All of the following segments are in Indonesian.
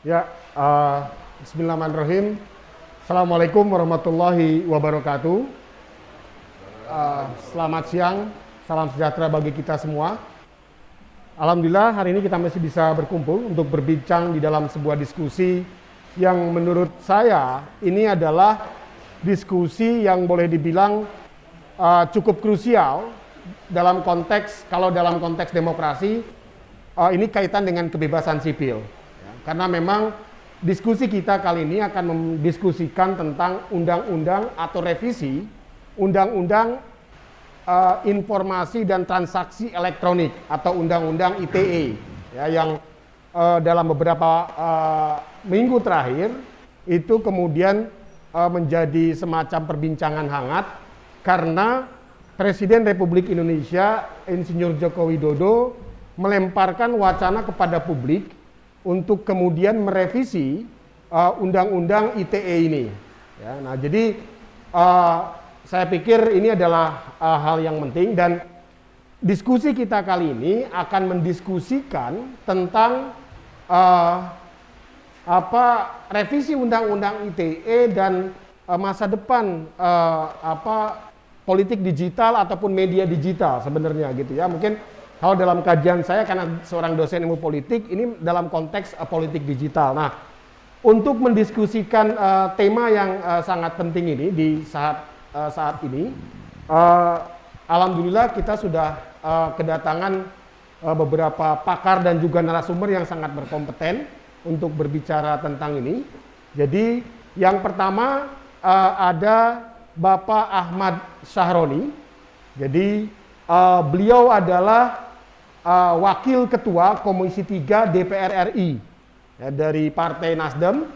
Ya, bismillahirrahmanirrahim. Assalamualaikum warahmatullahi wabarakatuh. Selamat siang, salam sejahtera bagi kita semua. Alhamdulillah hari ini kita masih bisa berkumpul untuk berbincang di dalam sebuah diskusi yang menurut saya ini adalah diskusi yang boleh dibilang cukup krusial dalam konteks, kalau dalam konteks demokrasi, ini kaitan dengan kebebasan sipil. Karena memang diskusi kita kali ini akan mendiskusikan tentang undang-undang atau revisi undang-undang informasi dan transaksi elektronik atau undang-undang ITE ya, yang dalam beberapa minggu terakhir itu kemudian menjadi semacam perbincangan hangat karena Presiden Republik Indonesia Insinyur Joko Widodo melemparkan wacana kepada publik untuk kemudian merevisi undang-undang ITE ini. Ya, nah, jadi saya pikir ini adalah hal yang penting dan diskusi kita kali ini akan mendiskusikan tentang revisi undang-undang ITE dan masa depan politik digital ataupun media digital sebenarnya gitu ya. Mungkin kalau dalam kajian saya karena seorang dosen ilmu politik, ini dalam konteks politik digital. Nah, untuk mendiskusikan tema yang sangat penting ini di saat ini, alhamdulillah kita sudah kedatangan beberapa pakar dan juga narasumber yang sangat berkompeten untuk berbicara tentang ini. Jadi yang pertama ada Bapak Ahmad Sahroni. Jadi beliau adalah Wakil Ketua Komisi 3 DPR RI ya, dari Partai Nasdem.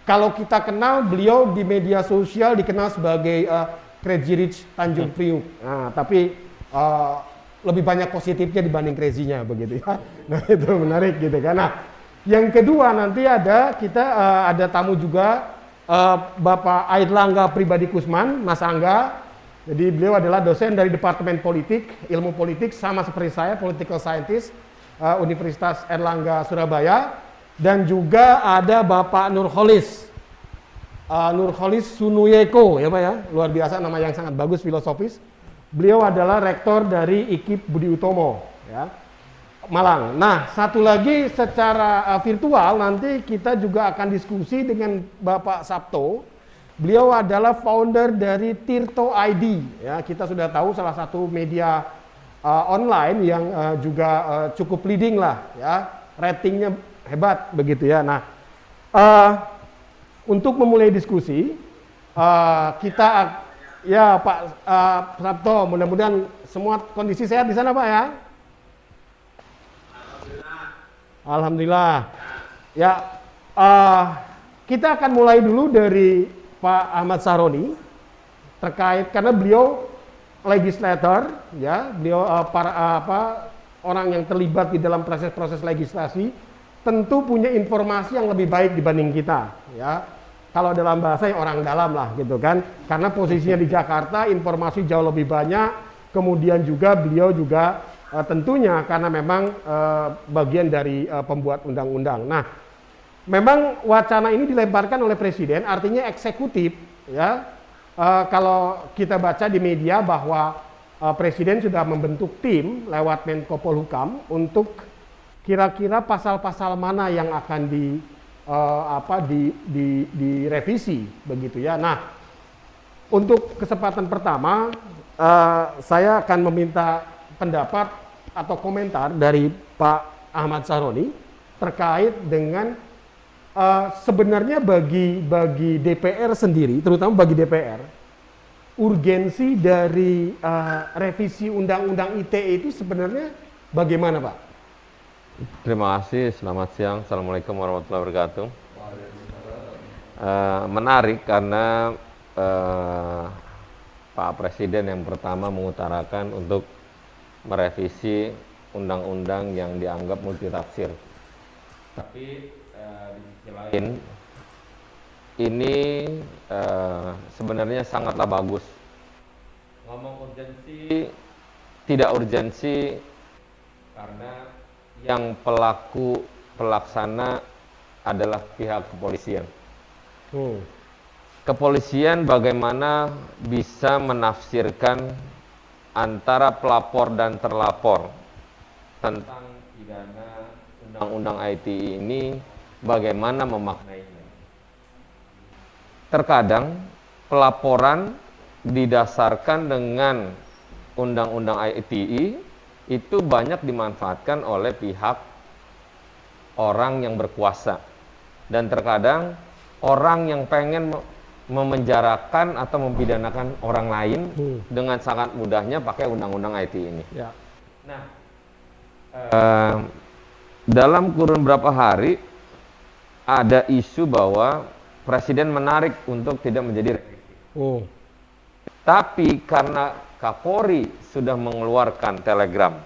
Kalau kita kenal beliau di media sosial dikenal sebagai Crazy Rich Tanjung Priuk. Nah, tapi lebih banyak positifnya dibanding crazy-nya begitu ya. Nah, itu menarik gitu kan. Nah, yang kedua nanti ada tamu juga Bapak Airlangga Pribadi Kusman, Mas Angga. Jadi beliau adalah dosen dari Departemen Politik, Ilmu Politik, sama seperti saya, Political Scientist, Universitas Airlangga Surabaya. Dan juga ada Bapak Nurholis Sunuyeko, ya Pak ya, luar biasa, nama yang sangat bagus, filosofis. Beliau adalah rektor dari IKIP Budi Utomo, ya, Malang. Nah, satu lagi secara virtual nanti kita juga akan diskusi dengan Bapak Sabto. Beliau adalah founder dari Tirto ID. Ya, kita sudah tahu salah satu media online yang juga cukup leading lah, ya, ratingnya hebat begitu ya. Nah, untuk memulai diskusi kita ya Pak Sabto, mudah-mudahan semua kondisi sehat di sana Pak ya. Alhamdulillah. Ya, kita akan mulai dulu dari Pak Ahmad Sahroni terkait karena beliau legislator ya, beliau orang yang terlibat di dalam proses-proses legislasi tentu punya informasi yang lebih baik dibanding kita ya. Kalau dalam bahasa orang dalam lah gitu kan. Karena posisinya di Jakarta, informasi jauh lebih banyak. Kemudian juga beliau juga tentunya karena memang bagian dari pembuat undang-undang. Nah, memang wacana ini dilemparkan oleh Presiden, artinya eksekutif, ya. Kalau kita baca di media bahwa Presiden sudah membentuk tim lewat Menko Polhukam untuk kira-kira pasal-pasal mana yang akan direvisi, begitu ya. Nah, untuk kesempatan pertama, saya akan meminta pendapat atau komentar dari Pak Ahmad Sahroni terkait dengan sebenarnya bagi DPR sendiri, terutama bagi DPR, urgensi dari revisi Undang-Undang ITE itu sebenarnya bagaimana, Pak? Terima kasih, selamat siang, Assalamualaikum warahmatullahi wabarakatuh. Menarik karena Pak Presiden yang pertama mengutarakan untuk merevisi undang-undang yang dianggap multitafsir. Tapi di sisi lain ini sebenarnya sangatlah bagus. Ngomong urgensi, tidak urgensi karena yang pelaku pelaksana adalah pihak kepolisian. Kepolisian bagaimana bisa menafsirkan antara pelapor dan terlapor tentang pidana undang-undang ITE ini, bagaimana memaknainya. Terkadang pelaporan didasarkan dengan undang-undang ITE itu banyak dimanfaatkan oleh pihak orang yang berkuasa, dan terkadang orang yang pengen memenjarakan atau mempidanakan orang lain dengan sangat mudahnya pakai undang-undang ITE ini. Ya. Nah, dalam kurun berapa hari ada isu bahwa presiden menarik untuk tidak menjadi revisi. Tapi karena Kapolri sudah mengeluarkan telegram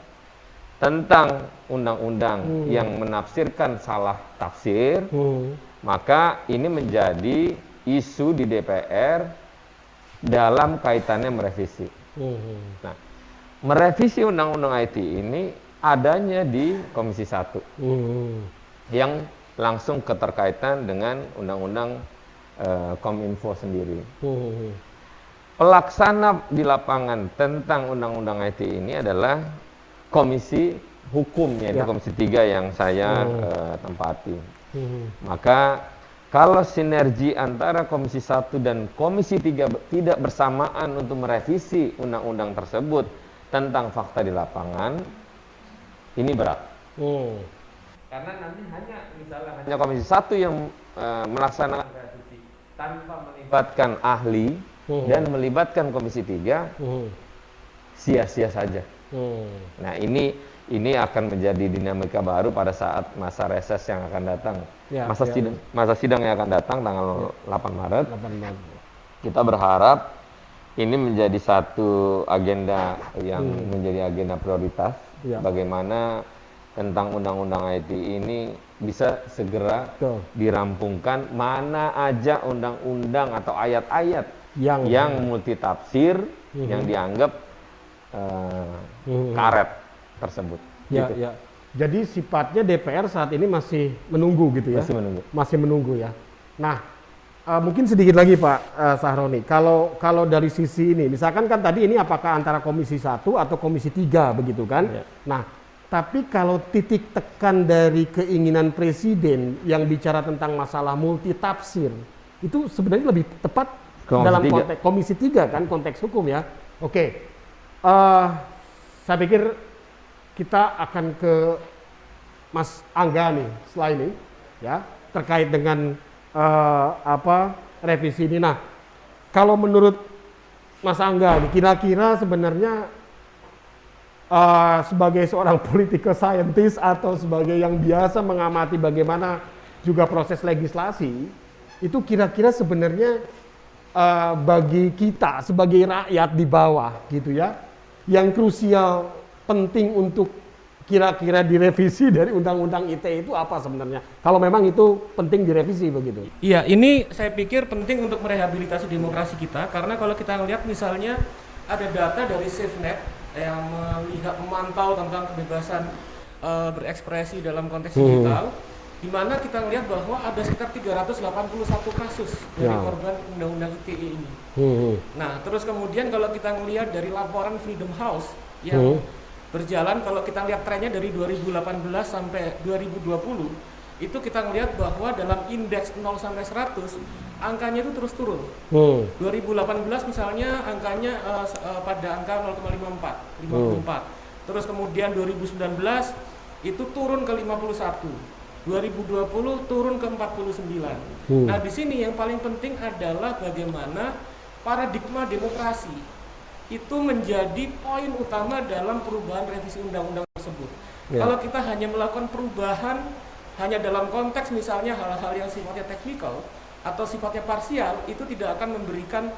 tentang undang-undang yang menafsirkan salah tafsir, maka ini menjadi isu di DPR dalam kaitannya merevisi. Nah, merevisi undang-undang ITE ini adanya di Komisi 1 yang langsung keterkaitan dengan undang-undang Kominfo sendiri. Pelaksana di lapangan tentang undang-undang ITE ini adalah Komisi Hukum, yaitu Komisi 3 yang saya tempati. Maka kalau sinergi antara Komisi 1 dan Komisi 3 tidak bersamaan untuk merevisi undang-undang tersebut tentang fakta di lapangan, ini berat. Karena nanti hanya Komisi 1 yang melaksanakan revisi tanpa melibatkan ahli dan melibatkan Komisi 3, sia-sia saja. Nah, ini akan menjadi dinamika baru pada saat masa reses yang akan datang. Masa sidang yang akan datang tanggal 8 Maret. Kita berharap ini menjadi satu agenda yang menjadi agenda prioritas. Bagaimana tentang undang-undang ITE ini bisa segera dirampungkan, mana aja undang-undang atau ayat-ayat yang multitafsir yang dianggap karet tersebut. Ya. Jadi sifatnya DPR saat ini masih menunggu gitu ya? Masih menunggu ya. Nah, mungkin sedikit lagi Pak Sahroni, kalau dari sisi ini, misalkan kan tadi ini apakah antara Komisi 1 atau Komisi 3 begitu kan? Nah, tapi kalau titik tekan dari keinginan Presiden yang bicara tentang masalah multitafsir, itu sebenarnya lebih tepat dalam konteks Komisi 3 kan, konteks hukum ya. Oke, saya pikir kita akan ke Mas Angga nih setelah ini ya, terkait dengan revisi ini. Nah, kalau menurut Mas Angga nih, kira-kira sebenarnya sebagai seorang political scientist atau sebagai yang biasa mengamati bagaimana juga proses legislasi, itu kira-kira sebenarnya bagi kita sebagai rakyat di bawah gitu ya, yang krusial penting untuk kira-kira direvisi dari undang-undang ITE itu apa sebenarnya? Kalau memang itu penting direvisi begitu. Iya, ini saya pikir penting untuk merehabilitasi demokrasi kita, karena kalau kita lihat misalnya ada data dari SafeNet yang memantau tentang kebebasan berekspresi dalam konteks digital, di mana kita melihat bahwa ada sekitar 381 kasus dari korban undang-undang ITE ini. Nah, terus kemudian kalau kita melihat dari laporan Freedom House yang berjalan, kalau kita lihat trennya dari 2018 sampai 2020, itu kita melihat bahwa dalam indeks 0 sampai 100 angkanya itu terus turun. 2018 misalnya angkanya pada angka 0,54. Terus kemudian 2019 itu turun ke 51. 2020 turun ke 49. Nah, di sini yang paling penting adalah bagaimana paradigma demokrasi itu menjadi poin utama dalam perubahan revisi undang-undang tersebut. Kalau kita hanya melakukan perubahan hanya dalam konteks misalnya hal-hal yang sifatnya teknikal atau sifatnya parsial, itu tidak akan memberikan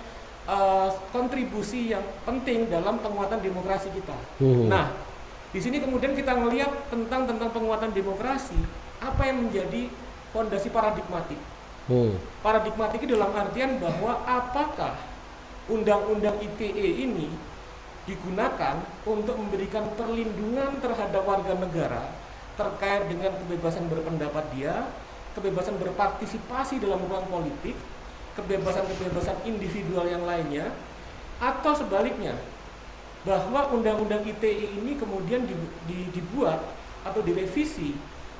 kontribusi yang penting dalam penguatan demokrasi kita. Nah, di sini kemudian kita melihat tentang penguatan demokrasi, apa yang menjadi fondasi paradigmatik. Paradigmatik itu dalam artian bahwa apakah undang-undang ITE ini digunakan untuk memberikan perlindungan terhadap warga negara terkait dengan kebebasan berpendapat dia, kebebasan berpartisipasi dalam ruang politik, kebebasan-kebebasan individual yang lainnya, atau sebaliknya, bahwa Undang-Undang ITE ini kemudian dibuat atau direvisi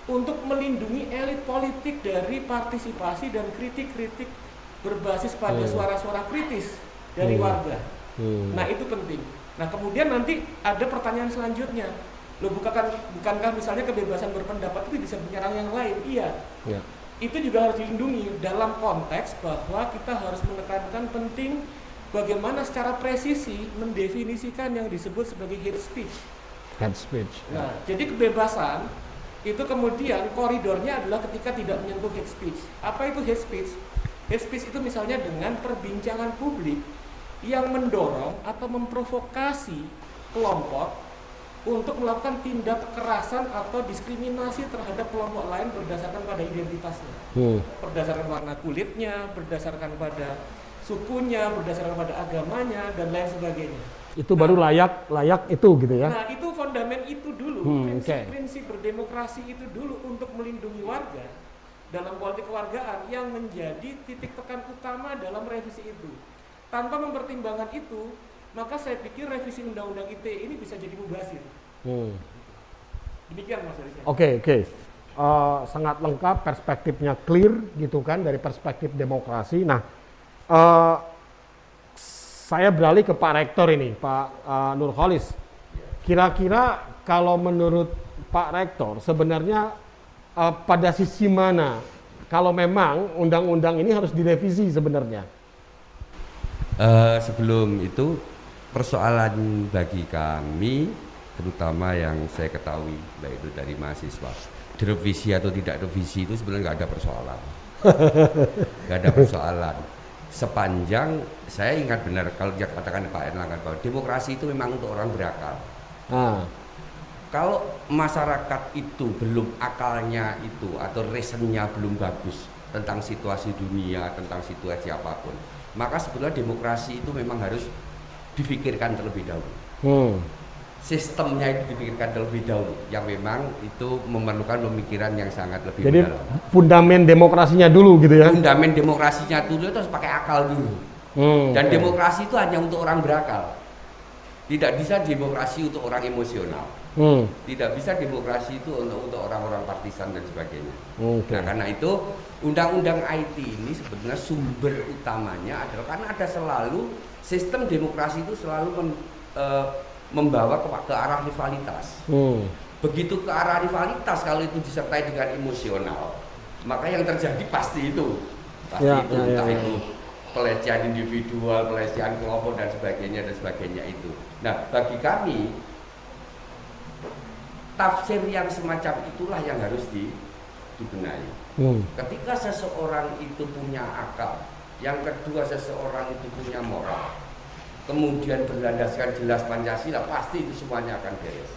untuk melindungi elit politik dari partisipasi dan kritik-kritik berbasis pada suara-suara kritis dari warga. Nah, itu penting. Nah, kemudian nanti ada pertanyaan selanjutnya. Loh, bukankah misalnya kebebasan berpendapat itu bisa menyerang yang lain? Iya. Ya. Itu juga harus dilindungi dalam konteks bahwa kita harus menekankan penting bagaimana secara presisi mendefinisikan yang disebut sebagai hate speech. Hate speech. Nah, jadi kebebasan itu kemudian koridornya adalah ketika tidak menyentuh hate speech. Apa itu hate speech? Hate speech itu misalnya dengan perbincangan publik yang mendorong atau memprovokasi kelompok untuk melakukan tindak kekerasan atau diskriminasi terhadap kelompok lain berdasarkan pada identitasnya, berdasarkan warna kulitnya, berdasarkan pada sukunya, berdasarkan pada agamanya, dan lain sebagainya. Itu baru layak itu gitu ya? Nah, itu fondamen itu dulu, prinsip berdemokrasi itu dulu untuk melindungi warga dalam politik kewargaan yang menjadi titik tekan utama dalam revisi itu. Tanpa mempertimbangkan itu, maka saya pikir revisi Undang-Undang ITE ini bisa jadi mubazir. Demikian Mas Rizky. Oke. Sangat lengkap, perspektifnya clear gitu kan dari perspektif demokrasi. Nah, saya beralih ke Pak Rektor ini, Pak Nurholis. Kira-kira kalau menurut Pak Rektor sebenarnya pada sisi mana kalau memang undang-undang ini harus direvisi sebenarnya? Sebelum itu, persoalan bagi kami, terutama yang saya ketahui, baik itu dari mahasiswa, direvisi atau tidak revisi itu sebenarnya nggak ada persoalan. Nggak ada persoalan. Sepanjang saya ingat benar kalau dia katakan Pak Erlangga bahwa demokrasi itu memang untuk orang berakal. Kalau masyarakat itu belum akalnya itu atau reasonnya belum bagus tentang situasi dunia, tentang situasi apapun, maka sebetulnya demokrasi itu memang harus difikirkan terlebih dahulu. Sistemnya itu dipikirkan terlebih dahulu, yang memang itu memerlukan pemikiran yang sangat lebih mendalam. Jadi fundamen demokrasinya dulu gitu ya? Fundamen demokrasinya dulu itu harus pakai akal dulu. Dan demokrasi itu hanya untuk orang berakal. Tidak bisa demokrasi untuk orang emosional. Tidak bisa demokrasi itu untuk orang-orang partisan dan sebagainya. Nah, karena itu undang-undang IT ini sebenarnya sumber utamanya adalah karena ada selalu sistem demokrasi itu selalu membawa ke arah rivalitas. Begitu ke arah rivalitas, kalau itu disertai dengan emosional, maka yang terjadi pasti itu entah itu pelecehan individual, pelecehan kelompok dan sebagainya itu. Nah, bagi kami tafsir yang semacam itulah yang harus dibenahi. Ketika seseorang itu punya akal, yang kedua seseorang itu punya moral, kemudian berlandaskan jelas Pancasila, pasti itu semuanya akan beres.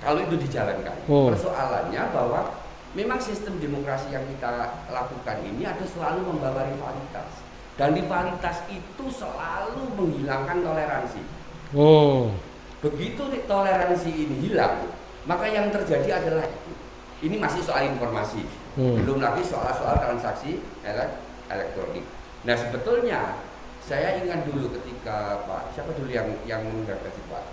Kalau itu dijalankan. Persoalannya bahwa memang sistem demokrasi yang kita lakukan ini ada selalu membawa rivalitas. Dan rivalitas itu selalu menghilangkan toleransi. Begitu toleransi ini hilang, maka yang terjadi adalah ini masih soal informasi, belum lagi soal transaksi elektronik. Nah, sebetulnya saya ingat dulu ketika siapa dulu yang menggagas Pak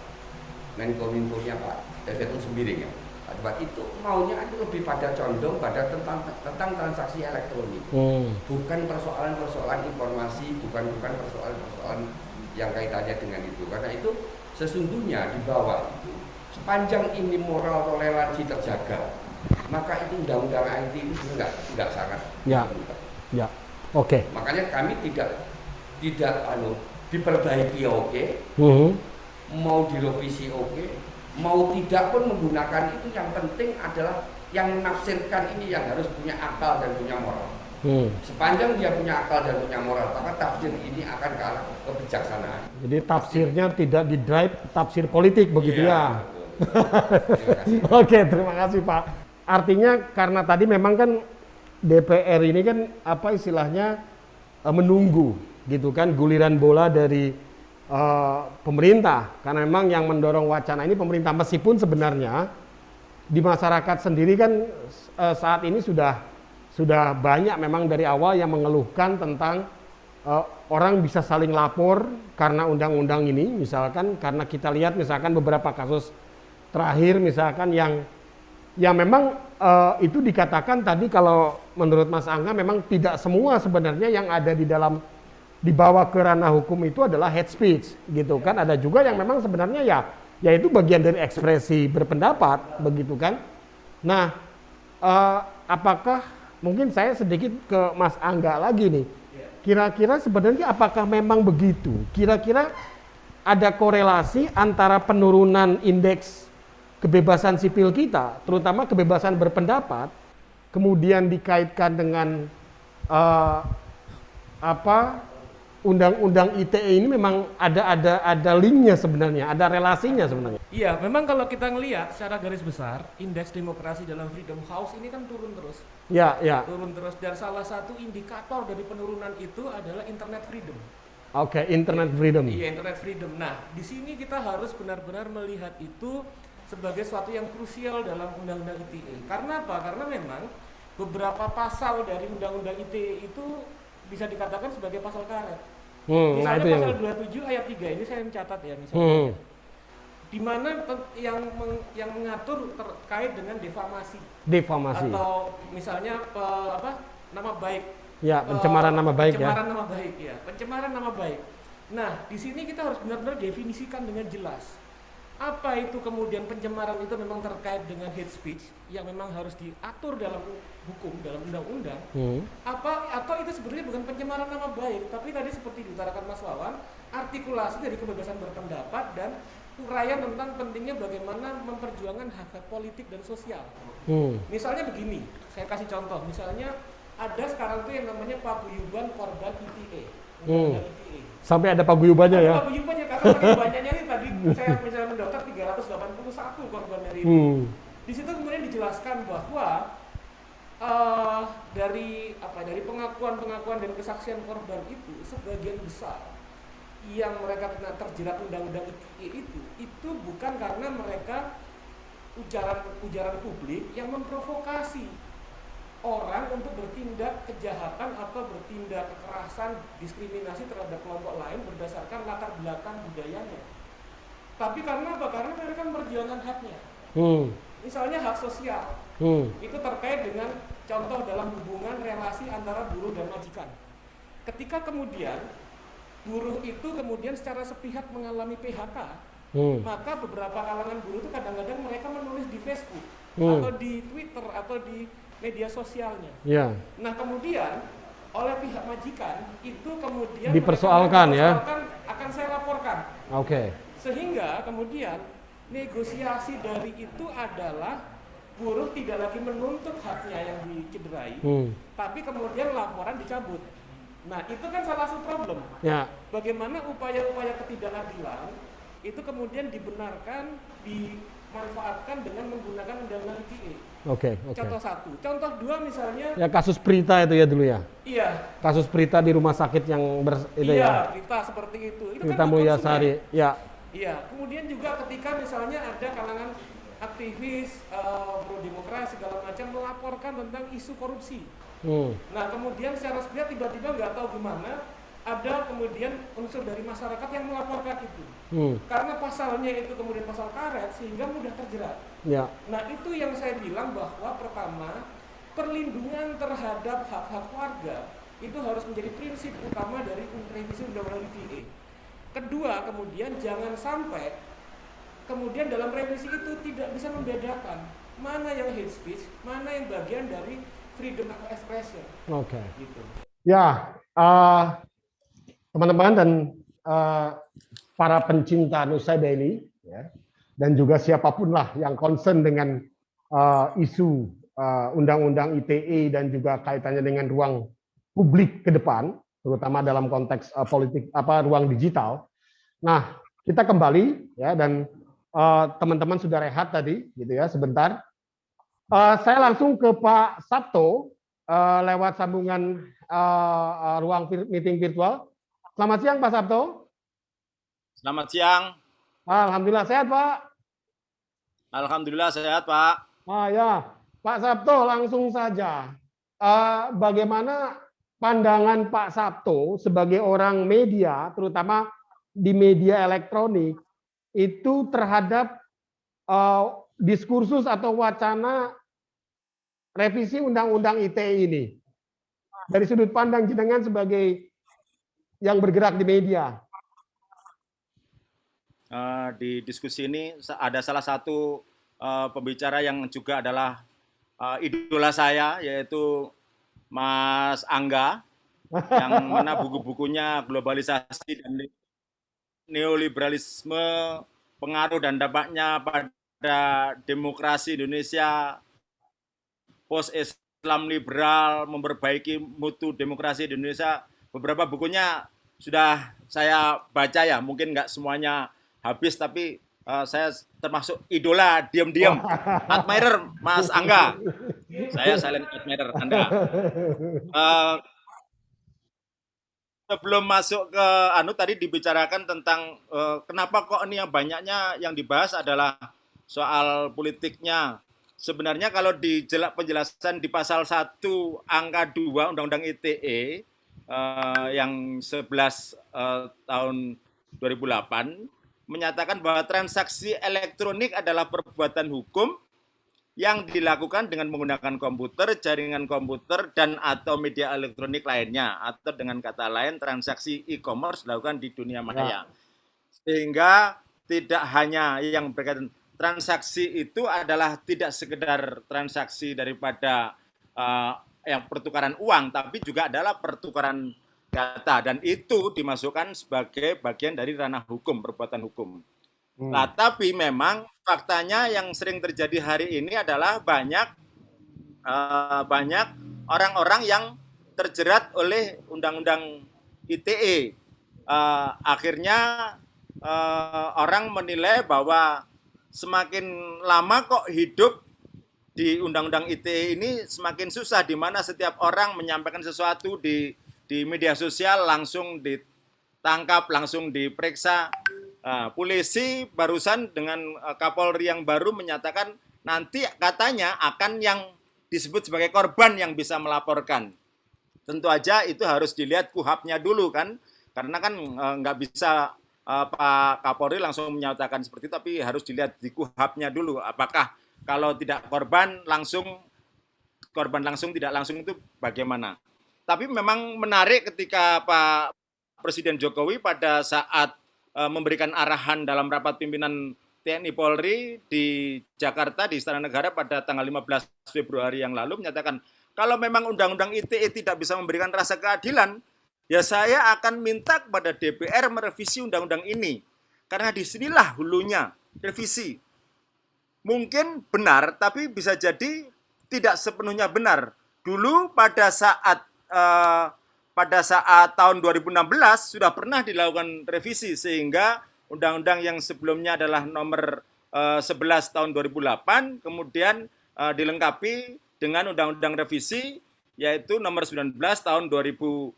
Menkominfo-nya Pak Tevfik Sembiring ya. Pak itu maunya itu lebih pada condong pada tentang transaksi elektronik. Bukan persoalan informasi, bukan persoalan yang kaitannya dengan itu. Karena itu sesungguhnya di bawah itu sepanjang ini moral toleransi terjaga, maka itu undang-undang IT itu enggak sangat. Ya. Oke. Makanya kami tidak diperbaiki mau direvisi mau tidak pun menggunakan itu, yang penting adalah yang menafsirkan ini yang harus punya akal dan punya moral. Sepanjang dia punya akal dan punya moral, maka tafsir ini akan ke arah kebijaksanaan. Jadi tafsirnya tidak di-drive tafsir politik begitu ya? Oke, terima kasih Pak. Artinya karena tadi memang kan DPR ini kan apa istilahnya menunggu gitu kan guliran bola dari pemerintah, karena memang yang mendorong wacana ini pemerintah, meskipun sebenarnya di masyarakat sendiri kan saat ini sudah banyak memang dari awal yang mengeluhkan tentang orang bisa saling lapor karena undang-undang ini, misalkan karena kita lihat misalkan beberapa kasus terakhir misalkan yang memang itu dikatakan tadi kalau menurut Mas Angga memang tidak semua sebenarnya yang ada di dalam dibawa ke ranah hukum itu adalah hate speech gitu kan, ada juga yang memang sebenarnya ya itu bagian dari ekspresi berpendapat begitu kan. Nah, apakah mungkin saya sedikit ke Mas Angga lagi nih. Kira-kira sebenarnya apakah memang begitu? Kira-kira ada korelasi antara penurunan indeks kebebasan sipil kita, terutama kebebasan berpendapat, kemudian dikaitkan dengan undang-undang ITE ini memang ada linknya sebenarnya, ada relasinya sebenarnya. Iya, memang kalau kita ngelihat secara garis besar, indeks demokrasi dalam Freedom House ini kan turun terus. Ya. Turun terus, dan salah satu indikator dari penurunan itu adalah internet freedom. Oke, internet freedom. Iya, internet freedom. Nah, di sini kita harus benar-benar melihat itu sebagai suatu yang krusial dalam undang-undang ITE. Karena apa? Karena memang beberapa pasal dari undang-undang ITE itu bisa dikatakan sebagai pasal karet. Misalnya itu pasal 27 ayat 3 ini saya mencatat ya misalnya. Di mana yang mengatur terkait dengan defamasi. Atau misalnya nama baik. Ya, pencemaran nama baik ya. Pencemaran nama baik ya. Pencemaran nama baik. Nah, di sini kita harus benar-benar definisikan dengan jelas. Apa itu kemudian pencemaran itu memang terkait dengan hate speech yang memang harus diatur dalam hukum, dalam undang-undang. Atau itu sebenarnya bukan pencemaran nama baik, tapi tadi seperti diutarakan Mas Wawan, artikulasi dari kebebasan berpendapat dan uraian tentang pentingnya bagaimana memperjuangkan hak-hak politik dan sosial. Misalnya begini, saya kasih contoh, misalnya ada sekarang tuh yang namanya paguyuban korban ITE. Sampai ada paguyubannya ya? Ada paguyubannya, karena saking banyaknya nih tadi saya misalnya mendaftar 381 korban dari itu. Di situ kemudian dijelaskan bahwa dari pengakuan dan kesaksian korban itu sebagian besar yang mereka kena terjerat undang-undang ITE itu bukan karena mereka ujaran publik yang memprovokasi orang untuk bertindak kejahatan atau bertindak kekerasan, diskriminasi terhadap kelompok lain berdasarkan latar belakang budayanya. Tapi karena apa? Karena mereka memperjuangkan haknya. Misalnya hak sosial. Itu terkait dengan contoh dalam hubungan relasi antara buruh dan majikan. Ketika kemudian buruh itu kemudian secara sepihak mengalami PHK, maka beberapa kalangan buruh itu kadang-kadang mereka menulis di Facebook atau di Twitter atau di media sosialnya. Nah, kemudian oleh pihak majikan itu kemudian dipersoalkan ya. Akan saya laporkan. Sehingga kemudian negosiasi dari itu adalah buruh tidak lagi menuntut haknya yang dicederai, tapi kemudian laporan dicabut. Nah, itu kan salah satu problem. Bagaimana upaya-upaya ketidakadilan itu kemudian dibenarkan, dimanfaatkan dengan menggunakan undang-undang ITE. Contoh satu. Contoh dua misalnya. Ya, kasus Prita itu ya dulu ya. Iya. Kasus Prita di rumah sakit yang Iya, Prita seperti itu. Itu Prita kan Mulyasari. Iya. Kemudian juga ketika misalnya ada kalangan aktivis pro demokrasi segala macam melaporkan tentang isu korupsi. Nah, kemudian secara sepihak tiba-tiba nggak tahu gimana ada kemudian unsur dari masyarakat yang melaporkan itu. Karena pasalnya itu kemudian pasal karet sehingga mudah terjerat. Nah, itu yang saya bilang bahwa pertama, perlindungan terhadap hak-hak warga itu harus menjadi prinsip utama dari revisi Undang-Undang ITE. Kedua, kemudian jangan sampai kemudian dalam revisi itu tidak bisa membedakan mana yang hate speech, mana yang bagian dari freedom of expression. Gitu. Ya, teman-teman dan para pencinta Nusa Daily, ya, dan juga siapapun lah yang concern dengan isu undang-undang ITE dan juga kaitannya dengan ruang publik ke depan, terutama dalam konteks politik ruang digital. Nah, kita kembali ya, dan teman-teman sudah rehat tadi, gitu ya, sebentar. Saya langsung ke Pak Sabto lewat sambungan ruang meeting virtual. Selamat siang Pak Sabto. Selamat siang. Alhamdulillah sehat Pak. Alhamdulillah sehat Pak. Ya, Pak Sabto langsung saja. Bagaimana pandangan Pak Sabto sebagai orang media, terutama di media elektronik, itu terhadap diskursus atau wacana revisi Undang-Undang ITE ini? Dari sudut pandang jenengan sebagai yang bergerak di media. Di diskusi ini ada salah satu pembicara yang juga adalah idola saya, yaitu Mas Angga, yang mana buku-bukunya Globalisasi dan Neoliberalisme, Pengaruh dan Dampaknya pada Demokrasi Indonesia, Post-Islam Liberal, Memperbaiki Mutu Demokrasi di Indonesia. Beberapa bukunya sudah saya baca ya, mungkin nggak semuanya habis, tapi saya termasuk idola diam-diam, admirer Mas Angga. Saya silent admirer Anda. Sebelum masuk ke tadi dibicarakan tentang kenapa kok ini yang banyaknya yang dibahas adalah soal politiknya. Sebenarnya kalau di penjelasan di pasal 1 angka 2 Undang-Undang ITE yang 11 tahun 2008 menyatakan bahwa transaksi elektronik adalah perbuatan hukum yang dilakukan dengan menggunakan komputer, jaringan komputer, dan atau media elektronik lainnya, atau dengan kata lain transaksi e-commerce dilakukan di dunia maya. Sehingga tidak hanya yang berkaitan transaksi itu adalah tidak sekedar transaksi daripada yang pertukaran uang, tapi juga adalah pertukaran data, dan itu dimasukkan sebagai bagian dari ranah hukum, perbuatan hukum. Nah, tapi memang faktanya yang sering terjadi hari ini adalah banyak orang-orang yang terjerat oleh Undang-Undang ITE. Akhirnya orang menilai bahwa semakin lama kok hidup di Undang-Undang ITE ini semakin susah, di mana setiap orang menyampaikan sesuatu di media sosial langsung ditangkap, langsung diperiksa. Polisi barusan dengan Kapolri yang baru menyatakan nanti katanya akan yang disebut sebagai korban yang bisa melaporkan. Tentu aja itu harus dilihat KUHAP-nya dulu kan, karena kan nggak bisa Pak Kapolri langsung menyatakan seperti itu, tapi harus dilihat di KUHAP-nya dulu. Apakah kalau tidak korban langsung tidak langsung itu bagaimana? Tapi memang menarik ketika Pak Presiden Jokowi pada saat memberikan arahan dalam rapat pimpinan TNI Polri di Jakarta di Istana Negara pada tanggal 15 Februari yang lalu menyatakan kalau memang Undang-Undang ITE tidak bisa memberikan rasa keadilan, ya saya akan minta kepada DPR merevisi Undang-Undang ini. Karena disinilah hulunya revisi. Mungkin benar, tapi bisa jadi tidak sepenuhnya benar. Dulu pada saat tahun 2016 sudah pernah dilakukan revisi sehingga undang-undang yang sebelumnya adalah nomor 11 tahun 2008 kemudian dilengkapi dengan undang-undang revisi yaitu nomor 19 tahun 2016.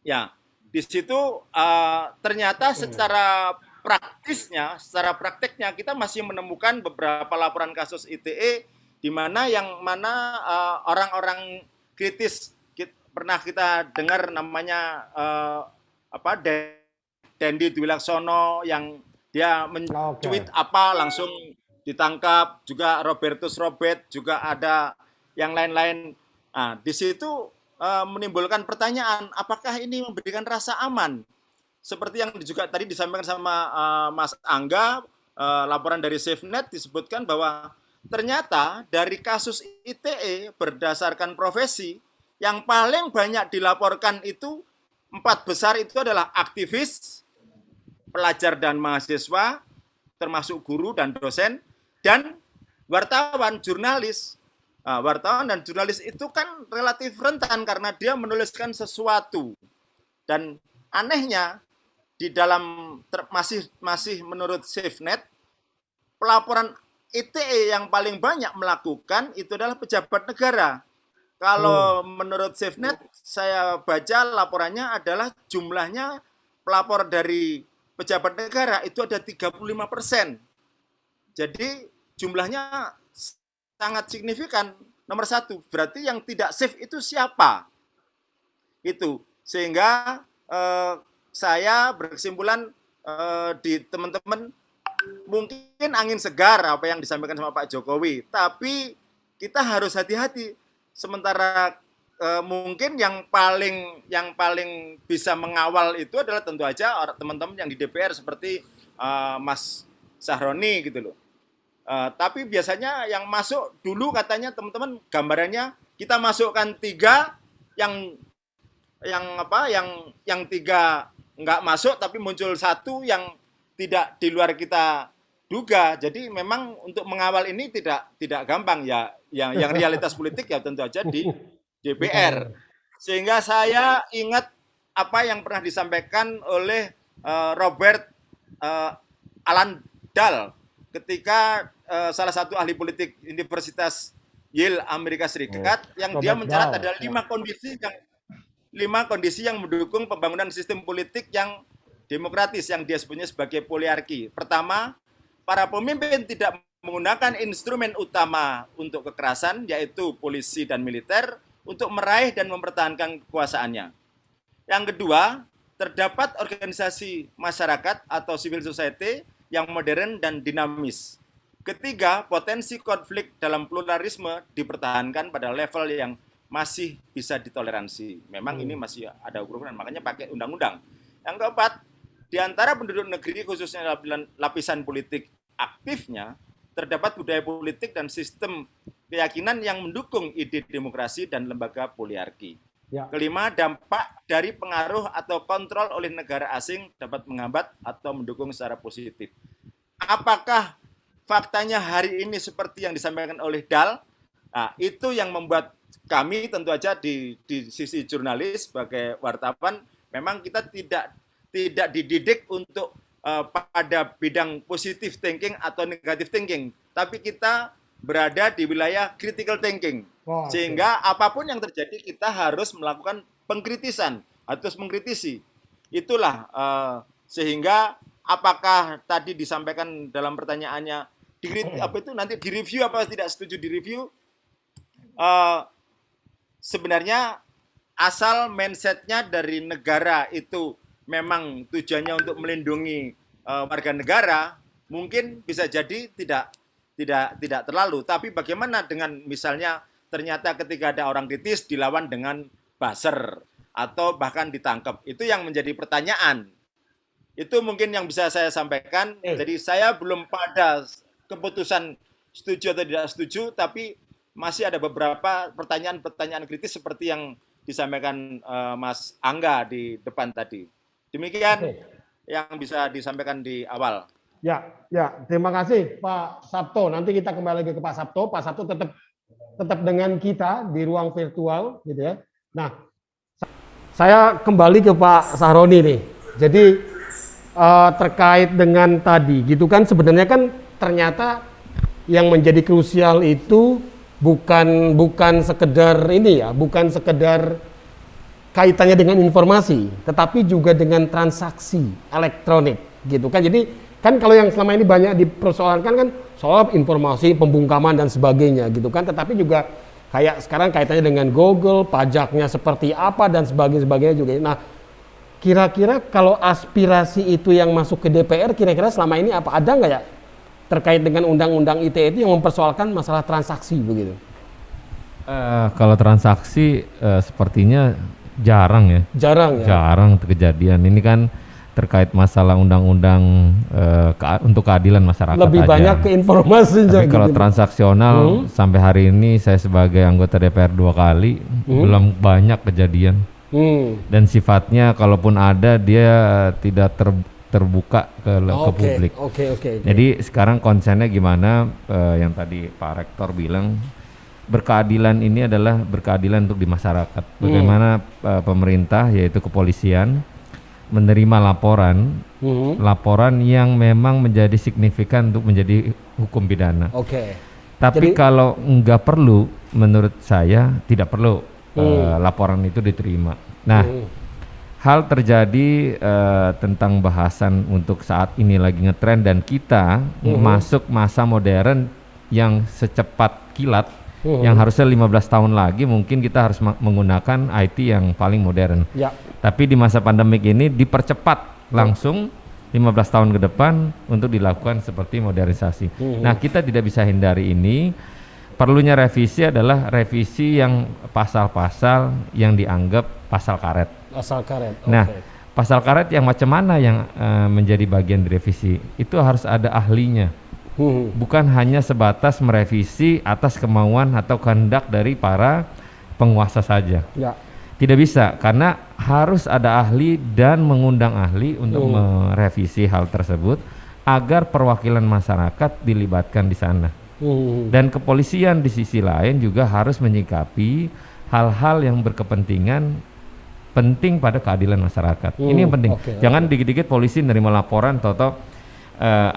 Ya, di situ ternyata secara prakteknya kita masih menemukan beberapa laporan kasus ITE di mana orang-orang kritis pernah kita dengar namanya Dendi Dwilaksono yang dia mencuit apa langsung ditangkap, juga Robertus Robert, juga ada yang lain-lain. Nah, di situ menimbulkan pertanyaan, apakah ini memberikan rasa aman? Seperti yang juga tadi disampaikan sama Mas Angga, laporan dari SafeNet disebutkan bahwa ternyata dari kasus ITE berdasarkan profesi yang paling banyak dilaporkan itu 4 besar itu adalah aktivis, pelajar dan mahasiswa, termasuk guru dan dosen, dan wartawan, jurnalis. Wartawan dan jurnalis itu kan relatif rentan karena dia menuliskan sesuatu. Dan anehnya di dalam masih menurut SafeNet, pelaporan ITE yang paling banyak melakukan itu adalah pejabat negara. Kalau menurut SafeNet, saya baca laporannya adalah jumlahnya pelapor dari pejabat negara itu ada 35%. Jadi jumlahnya sangat signifikan. Nomor satu, berarti yang tidak safe itu siapa? Itu sehingga saya berkesimpulan di teman-teman mungkin angin segar apa yang disampaikan sama Pak Jokowi, tapi kita harus hati-hati. Sementara mungkin yang paling bisa mengawal itu adalah tentu aja teman-teman yang di DPR seperti Mas Sahroni gitu loh. Tapi biasanya yang masuk dulu katanya teman-teman gambarannya kita masukkan 3 yang 3 nggak masuk tapi muncul 1 yang tidak di luar kita duga. Jadi memang untuk mengawal ini tidak gampang ya. Yang realitas politik ya tentu aja di DPR. Sehingga saya ingat apa yang pernah disampaikan oleh Robert Alan Dahl ketika salah satu ahli politik Universitas Yale Amerika Serikat yang dia mencatat ada 5 kondisi yang mendukung pembangunan sistem politik yang demokratis yang dia sebutnya sebagai poliarki. Pertama, para pemimpin tidak menggunakan instrumen utama untuk kekerasan yaitu polisi dan militer untuk meraih dan mempertahankan kekuasaannya. Yang kedua, terdapat organisasi masyarakat atau civil society yang modern dan dinamis. Ketiga, potensi konflik dalam pluralisme dipertahankan pada level yang masih bisa ditoleransi. Memang ini masih ada ukuran, makanya pakai undang-undang. Yang keempat, di antara penduduk negeri khususnya lapisan politik aktifnya, terdapat budaya politik dan sistem keyakinan yang mendukung ide demokrasi dan lembaga poliarki. Ya. Kelima, dampak dari pengaruh atau kontrol oleh negara asing dapat menghambat atau mendukung secara positif. Apakah faktanya hari ini seperti yang disampaikan oleh Dahl? Nah, itu yang membuat kami tentu aja di sisi jurnalis sebagai wartawan, memang kita tidak dididik untuk pada bidang positive thinking atau negative thinking, tapi kita berada di wilayah critical thinking. Sehingga apapun yang terjadi kita harus melakukan pengkritisan, harus mengkritisi. Itulah sehingga apakah tadi disampaikan dalam pertanyaannya nanti direview apa tidak setuju direview? Sebenarnya asal mindsetnya dari negara itu memang tujuannya untuk melindungi warga negara, mungkin bisa jadi tidak terlalu. Tapi bagaimana dengan misalnya ternyata ketika ada orang kritis dilawan dengan buzzer atau bahkan ditangkap, itu yang menjadi pertanyaan. Itu mungkin yang bisa saya sampaikan. Jadi saya belum pada keputusan setuju atau tidak setuju, tapi masih ada beberapa pertanyaan-pertanyaan kritis seperti yang disampaikan Mas Angga di depan tadi. Demikian yang bisa disampaikan di awal. Ya, terima kasih Pak Sabto. Nanti kita kembali lagi ke Pak Sabto. Pak Sabto tetap dengan kita di ruang virtual, gitu ya. Nah, saya kembali ke Pak Sahroni nih. Jadi terkait dengan tadi, gitu kan sebenarnya kan ternyata yang menjadi krusial itu bukan sekedar ini ya, bukan sekedar kaitannya dengan informasi, tetapi juga dengan transaksi elektronik, gitu kan. Jadi kan kalau yang selama ini banyak dipersoalkan kan soal informasi, pembungkaman dan sebagainya, gitu kan. Tetapi juga kayak sekarang kaitannya dengan Google, pajaknya seperti apa dan sebagainya juga. Nah, kira-kira kalau aspirasi itu yang masuk ke DPR, kira-kira selama ini apa ada nggak ya terkait dengan undang-undang ITE itu yang mempersoalkan masalah transaksi begitu? Kalau transaksi sepertinya jarang ya. Jarang kejadian. Ini kan terkait masalah undang-undang untuk keadilan masyarakat. Lebih aja. Banyak ke informasi. Tapi kalau gitu. Transaksional sampai hari ini saya sebagai anggota DPR 2 kali belum banyak kejadian. Dan sifatnya kalaupun ada dia tidak terbuka ke publik. Okay. Jadi sekarang konsennya gimana yang tadi Pak Rektor bilang, berkeadilan ini adalah berkeadilan untuk di masyarakat. Bagaimana pemerintah yaitu kepolisian menerima laporan yang memang menjadi signifikan untuk menjadi hukum pidana. Tapi kalau nggak perlu, menurut saya tidak perlu laporan itu diterima. Nah, hal terjadi tentang bahasan untuk saat ini lagi ngetren dan kita masuk masa modern yang secepat kilat, yang harusnya 15 tahun lagi mungkin kita harus menggunakan IT yang paling modern. Ya. Tapi di masa pandemik ini dipercepat langsung 15 tahun ke depan untuk dilakukan seperti modernisasi. Nah, kita tidak bisa hindari ini. Perlunya revisi adalah revisi yang pasal-pasal yang dianggap pasal karet. Pasal karet. Nah, pasal karet yang macam mana yang menjadi bagian direvisi? Itu harus ada ahlinya. Bukan hanya sebatas merevisi atas kemauan atau kehendak dari para penguasa saja. Ya. Tidak bisa, karena harus ada ahli dan mengundang ahli untuk merevisi hal tersebut agar perwakilan masyarakat dilibatkan di sana. Dan kepolisian di sisi lain juga harus menyikapi hal-hal yang berkepentingan penting pada keadilan masyarakat. Ini yang penting. Jangan dikit-dikit polisi nerima laporan toto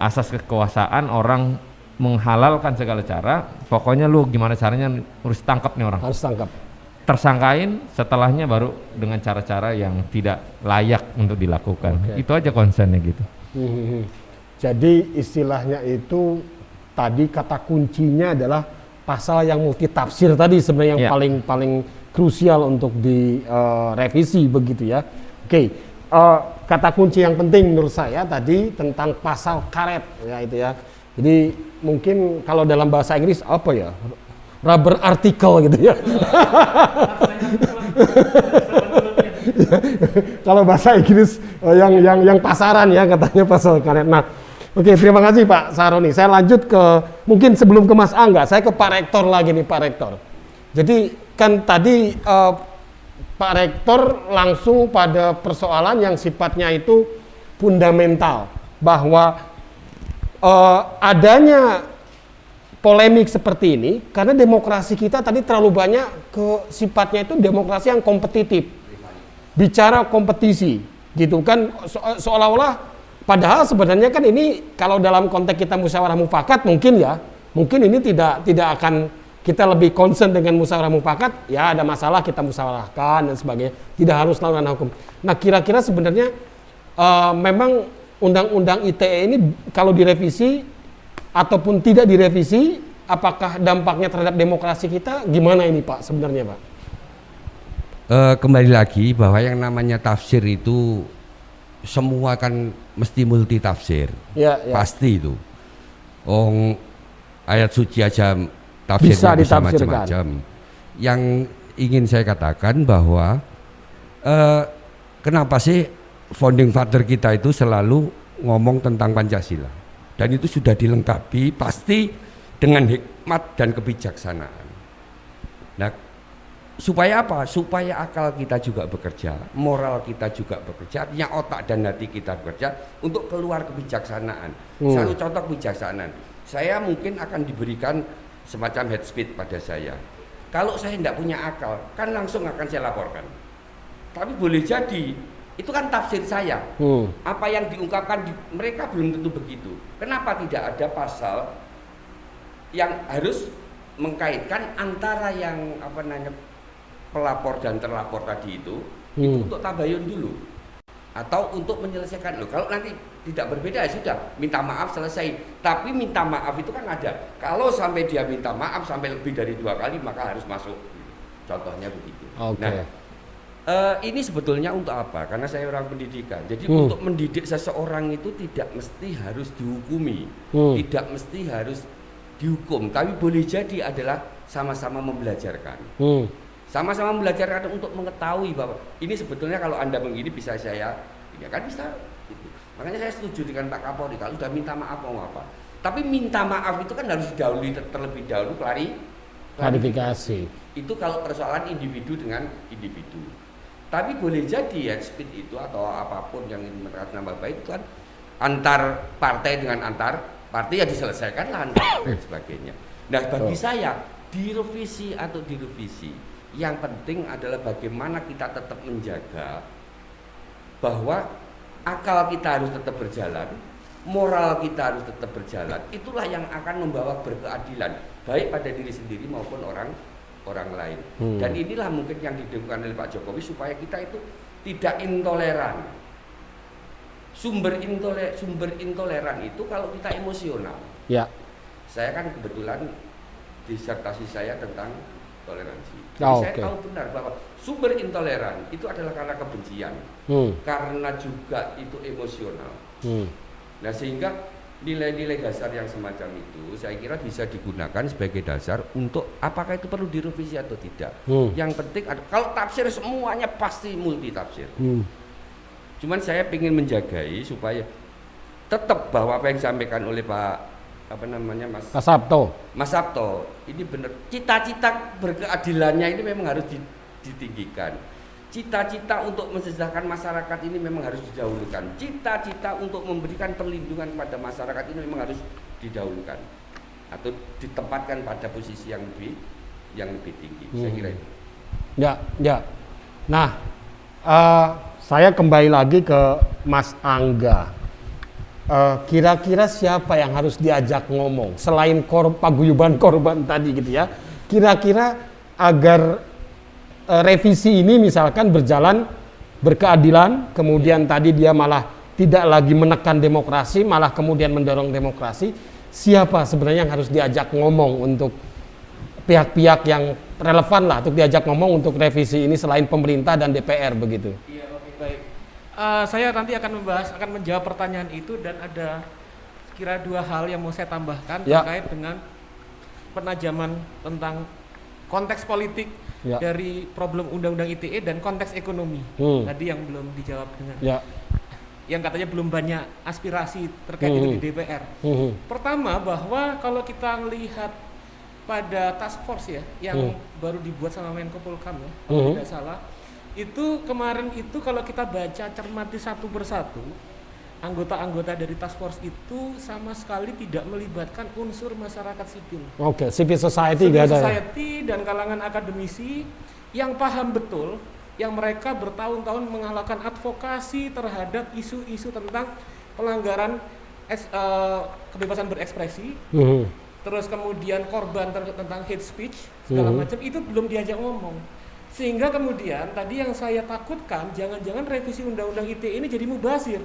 asas kekuasaan orang menghalalkan segala cara. Pokoknya lu gimana caranya harus tangkap nih orang. Harus tangkap. Tersangkain, setelahnya baru dengan cara-cara yang tidak layak untuk dilakukan. Itu aja concernnya gitu. Jadi istilahnya itu tadi kata kuncinya adalah pasal yang multitafsir tadi sebenarnya yang paling krusial untuk direvisi begitu ya. Kata kunci yang penting menurut saya tadi tentang pasal karet ya itu ya. Jadi mungkin kalau dalam bahasa Inggris apa ya? Rubber article gitu ya. Kalau bahasa Inggris yang pasaran ya katanya pasal karet. Nah, oke, terima kasih Pak Saroni. Saya lanjut ke mungkin sebelum ke Mas Angga, saya ke Pak Rektor lagi nih Pak Rektor. Jadi kan tadi Pak Rektor langsung pada persoalan yang sifatnya itu fundamental bahwa adanya polemik seperti ini karena demokrasi kita tadi terlalu banyak sifatnya itu demokrasi yang kompetitif, bicara kompetisi gitu kan, seolah-olah padahal sebenarnya kan ini kalau dalam konteks kita musyawarah mufakat mungkin ini tidak akan kita lebih concern dengan musyawarah mufakat, ya ada masalah kita musyawarahkan dan sebagainya, tidak harus lawan hukum. Nah kira-kira sebenarnya memang undang-undang ITE ini kalau direvisi ataupun tidak direvisi, apakah dampaknya terhadap demokrasi kita gimana ini Pak sebenarnya Pak? Kembali lagi bahwa yang namanya tafsir itu semua kan mesti multi tafsir, pasti itu. Ayat suci aja tafsirnya bisa macam-macam. Yang ingin saya katakan bahwa kenapa sih founding father kita itu selalu ngomong tentang Pancasila, dan itu sudah dilengkapi pasti dengan hikmat dan kebijaksanaan. Nah, supaya apa? Supaya akal kita juga bekerja, moral kita juga bekerja, artinya otak dan hati kita bekerja untuk keluar kebijaksanaan. Satu contoh kebijaksanaan, saya mungkin akan diberikan semacam head speed pada saya. Kalau saya tidak punya akal, kan langsung akan saya laporkan. Tapi boleh jadi itu kan tafsir saya. Apa yang diungkapkan mereka belum tentu begitu. Kenapa tidak ada pasal yang harus mengkaitkan antara yang pelapor dan terlapor tadi itu untuk tabayun dulu atau untuk menyelesaikan loh. Kalau nanti tidak berbeda ya sudah, minta maaf selesai. Tapi minta maaf itu kan ada. Kalau sampai dia minta maaf sampai lebih dari 2 kali maka harus masuk. Contohnya begitu. Nah, ini sebetulnya untuk apa? Karena saya orang pendidikan. Jadi untuk mendidik seseorang itu tidak mesti harus dihukumi, tidak mesti harus dihukum, tapi boleh jadi adalah sama-sama membelajarkan. Sama-sama belajar untuk mengetahui bahwa ini sebetulnya kalau Anda begini bisa saya, ya kan bisa. Gitu. Makanya saya setuju dengan Pak Kapolri, kalau sudah minta maaf mau apa. Tapi minta maaf itu kan harus didahului terlebih dahulu klarifikasi. Itu kalau persoalan individu dengan individu. Tapi boleh jadi ya speed itu atau apapun yang nama baik itu kan antar partai dengan antar partai ya diselesaikanlah dan sebagainya. Nah bagi saya direvisi atau direvisi, yang penting adalah bagaimana kita tetap menjaga bahwa akal kita harus tetap berjalan, moral kita harus tetap berjalan. Itulah yang akan membawa berkeadilan baik pada diri sendiri maupun orang lain. Dan inilah mungkin yang didengungkan oleh Pak Jokowi supaya kita itu tidak intoleran. Sumber intoleran itu kalau kita emosional. Ya. Saya kan kebetulan disertasi saya tentang toleransi. Jadi Oh, saya oke. tahu benar bahwa sumber intoleran itu adalah karena kebencian, karena juga itu emosional. Nah, sehingga nilai-nilai dasar yang semacam itu saya kira bisa digunakan sebagai dasar untuk apakah itu perlu direvisi atau tidak. Yang penting kalau tafsir semuanya pasti multi tafsir. Cuman saya ingin menjagai supaya tetap bahwa apa yang disampaikan oleh Mas Sabto ini benar, cita-cita berkeadilannya ini memang harus ditinggikan. Cita-cita untuk mensejahterakan masyarakat ini memang harus didahulukan. Cita-cita untuk memberikan perlindungan kepada masyarakat ini memang harus didahulukan atau ditempatkan pada posisi yang lebih tinggi. Saya kira itu. Ya. Nah, saya kembali lagi ke Mas Angga. Kira-kira siapa yang harus diajak ngomong selain paguyuban korban tadi gitu ya? Kira-kira agar revisi ini misalkan berjalan berkeadilan, kemudian tadi dia malah tidak lagi menekan demokrasi, malah kemudian mendorong demokrasi. Siapa sebenarnya yang harus diajak ngomong untuk pihak-pihak yang relevan lah untuk diajak ngomong untuk revisi ini selain pemerintah dan DPR begitu? Iya, oke, baik. Saya nanti akan menjawab pertanyaan itu, dan ada kira 2 hal yang mau saya tambahkan terkait dengan penajaman tentang konteks politik dari problem undang-undang ITE dan konteks ekonomi. Tadi yang belum dijawab dengan yang katanya belum banyak aspirasi terkait itu di DPR. Pertama, bahwa kalau kita melihat pada task force ya yang baru dibuat sama Menko Polhukam ya, kalau tidak salah, itu kemarin itu kalau kita baca cermati satu persatu, anggota-anggota dari task force itu sama sekali tidak melibatkan unsur masyarakat sipil. Oke, civil society Civil gak ada. society dan kalangan akademisi yang paham betul, yang mereka bertahun-tahun melakukan advokasi terhadap isu-isu tentang pelanggaran kebebasan berekspresi, terus kemudian korban tentang hate speech segala macam, itu belum diajak ngomong. Sehingga kemudian tadi yang saya takutkan, jangan-jangan revisi undang-undang ITE ini jadi mubazir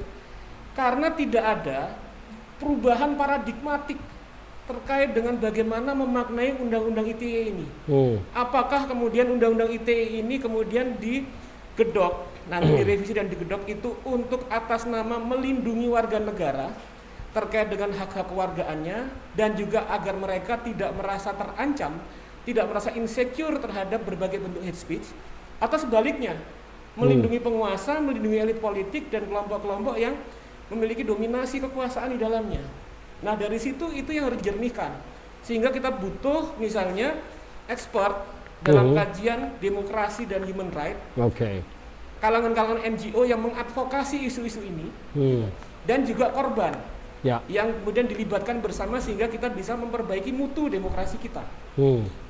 karena tidak ada perubahan paradigmatik terkait dengan bagaimana memaknai undang-undang ITE ini. Apakah kemudian undang-undang ITE ini kemudian digedok, nanti direvisi dan digedok itu untuk atas nama melindungi warga negara terkait dengan hak-hak kewargaannya, dan juga agar mereka tidak merasa terancam, tidak merasa insecure terhadap berbagai bentuk hate speech, atau sebaliknya melindungi penguasa, melindungi elit politik dan kelompok-kelompok yang memiliki dominasi kekuasaan di dalamnya. Nah, dari situ itu yang harus dijernihkan, sehingga kita butuh misalnya expert dalam kajian demokrasi dan human right, kalangan-kalangan NGO yang mengadvokasi isu-isu ini, dan juga korban yang kemudian dilibatkan bersama sehingga kita bisa memperbaiki mutu demokrasi kita.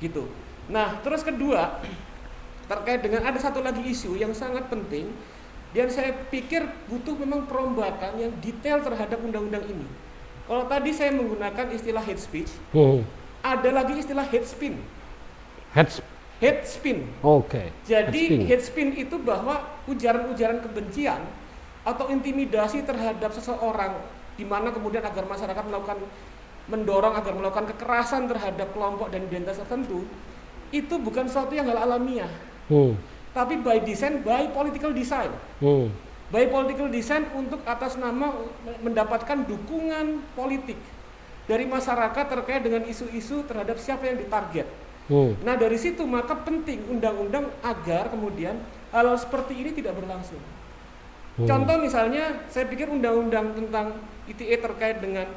Gitu. Nah, terus kedua, terkait dengan ada satu lagi isu yang sangat penting dan saya pikir butuh memang perombakan yang detail terhadap undang-undang ini. Kalau tadi saya menggunakan istilah hate speech, ada lagi istilah hate spin. Hate spin. Jadi hate spin itu bahwa ujaran-ujaran kebencian atau intimidasi terhadap seseorang, di mana kemudian agar masyarakat mendorong agar melakukan kekerasan terhadap kelompok dan identitas tertentu, itu bukan sesuatu yang hal alamiah, tapi by design, by political design, by political design untuk atas nama mendapatkan dukungan politik dari masyarakat terkait dengan isu-isu terhadap siapa yang ditarget. Nah, dari situ maka penting undang-undang agar kemudian hal seperti ini tidak berlangsung. Contoh misalnya, saya pikir undang-undang tentang ITE terkait dengan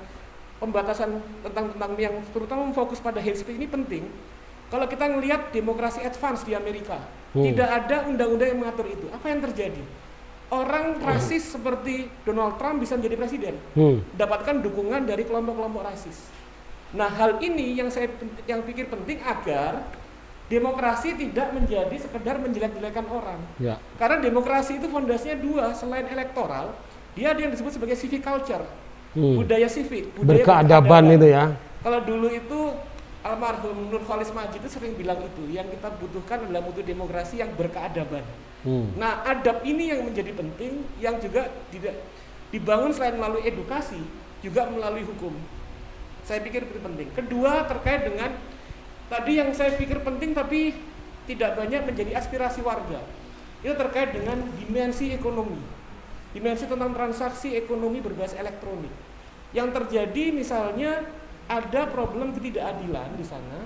pembatasan tentang yang terutama fokus pada hate speech ini penting. Kalau kita melihat demokrasi advance di Amerika, tidak ada undang-undang yang mengatur itu. Apa yang terjadi? Orang rasis seperti Donald Trump bisa menjadi presiden, dapatkan dukungan dari kelompok-kelompok rasis. Nah, hal ini yang pikir penting agar demokrasi tidak menjadi sekedar menjelek-jelekan orang. Karena demokrasi itu fondasinya 2, selain elektoral, dia ada yang disebut sebagai civic culture, budaya civic, budaya berkeadaban itu ya. Kalau dulu itu almarhum Nurholis Majid itu sering bilang itu, yang kita butuhkan adalah mutu demokrasi yang berkeadaban. Nah, adab ini yang menjadi penting, yang juga tidak dibangun selain melalui edukasi, juga melalui hukum. Saya pikir itu penting. Kedua, terkait dengan tadi yang saya pikir penting tapi tidak banyak menjadi aspirasi warga. Itu terkait dengan dimensi ekonomi. Dimensi tentang transaksi ekonomi berbasis elektronik. Yang terjadi misalnya ada problem ketidakadilan di sana.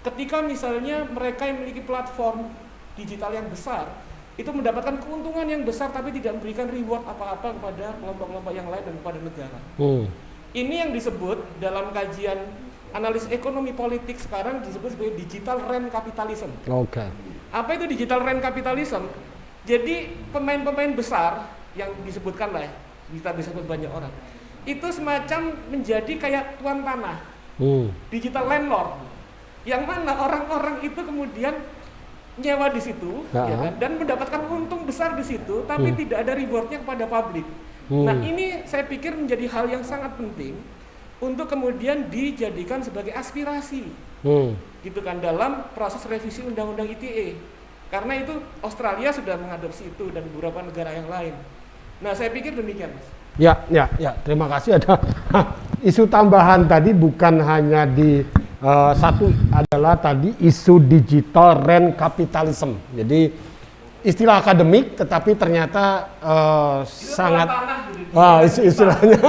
Ketika misalnya mereka yang memiliki platform digital yang besar itu mendapatkan keuntungan yang besar tapi tidak memberikan reward apa-apa kepada kelompok-kelompok yang lain dan kepada negara. Ini yang disebut dalam kajian analis ekonomi politik sekarang disebut sebagai digital rent capitalism. Oke. Apa itu digital rent capitalism? Jadi pemain-pemain besar yang disebutkan lah, kita bisa sebut banyak orang, itu semacam menjadi kayak tuan tanah, digital landlord, yang mana orang-orang itu kemudian nyewa di situ, ya kan? Dan mendapatkan untung besar di situ, tapi tidak ada rewardnya kepada publik. Nah ini saya pikir menjadi hal yang sangat penting untuk kemudian dijadikan sebagai aspirasi, gitu kan, dalam proses revisi Undang-Undang ITE. Karena itu Australia sudah mengadopsi itu dan beberapa negara yang lain. Nah saya pikir demikian, Mas. Ya, terima kasih. Ada isu tambahan tadi bukan hanya di satu adalah tadi isu digital rent capitalism. Jadi istilah akademik tetapi ternyata sangat istilahnya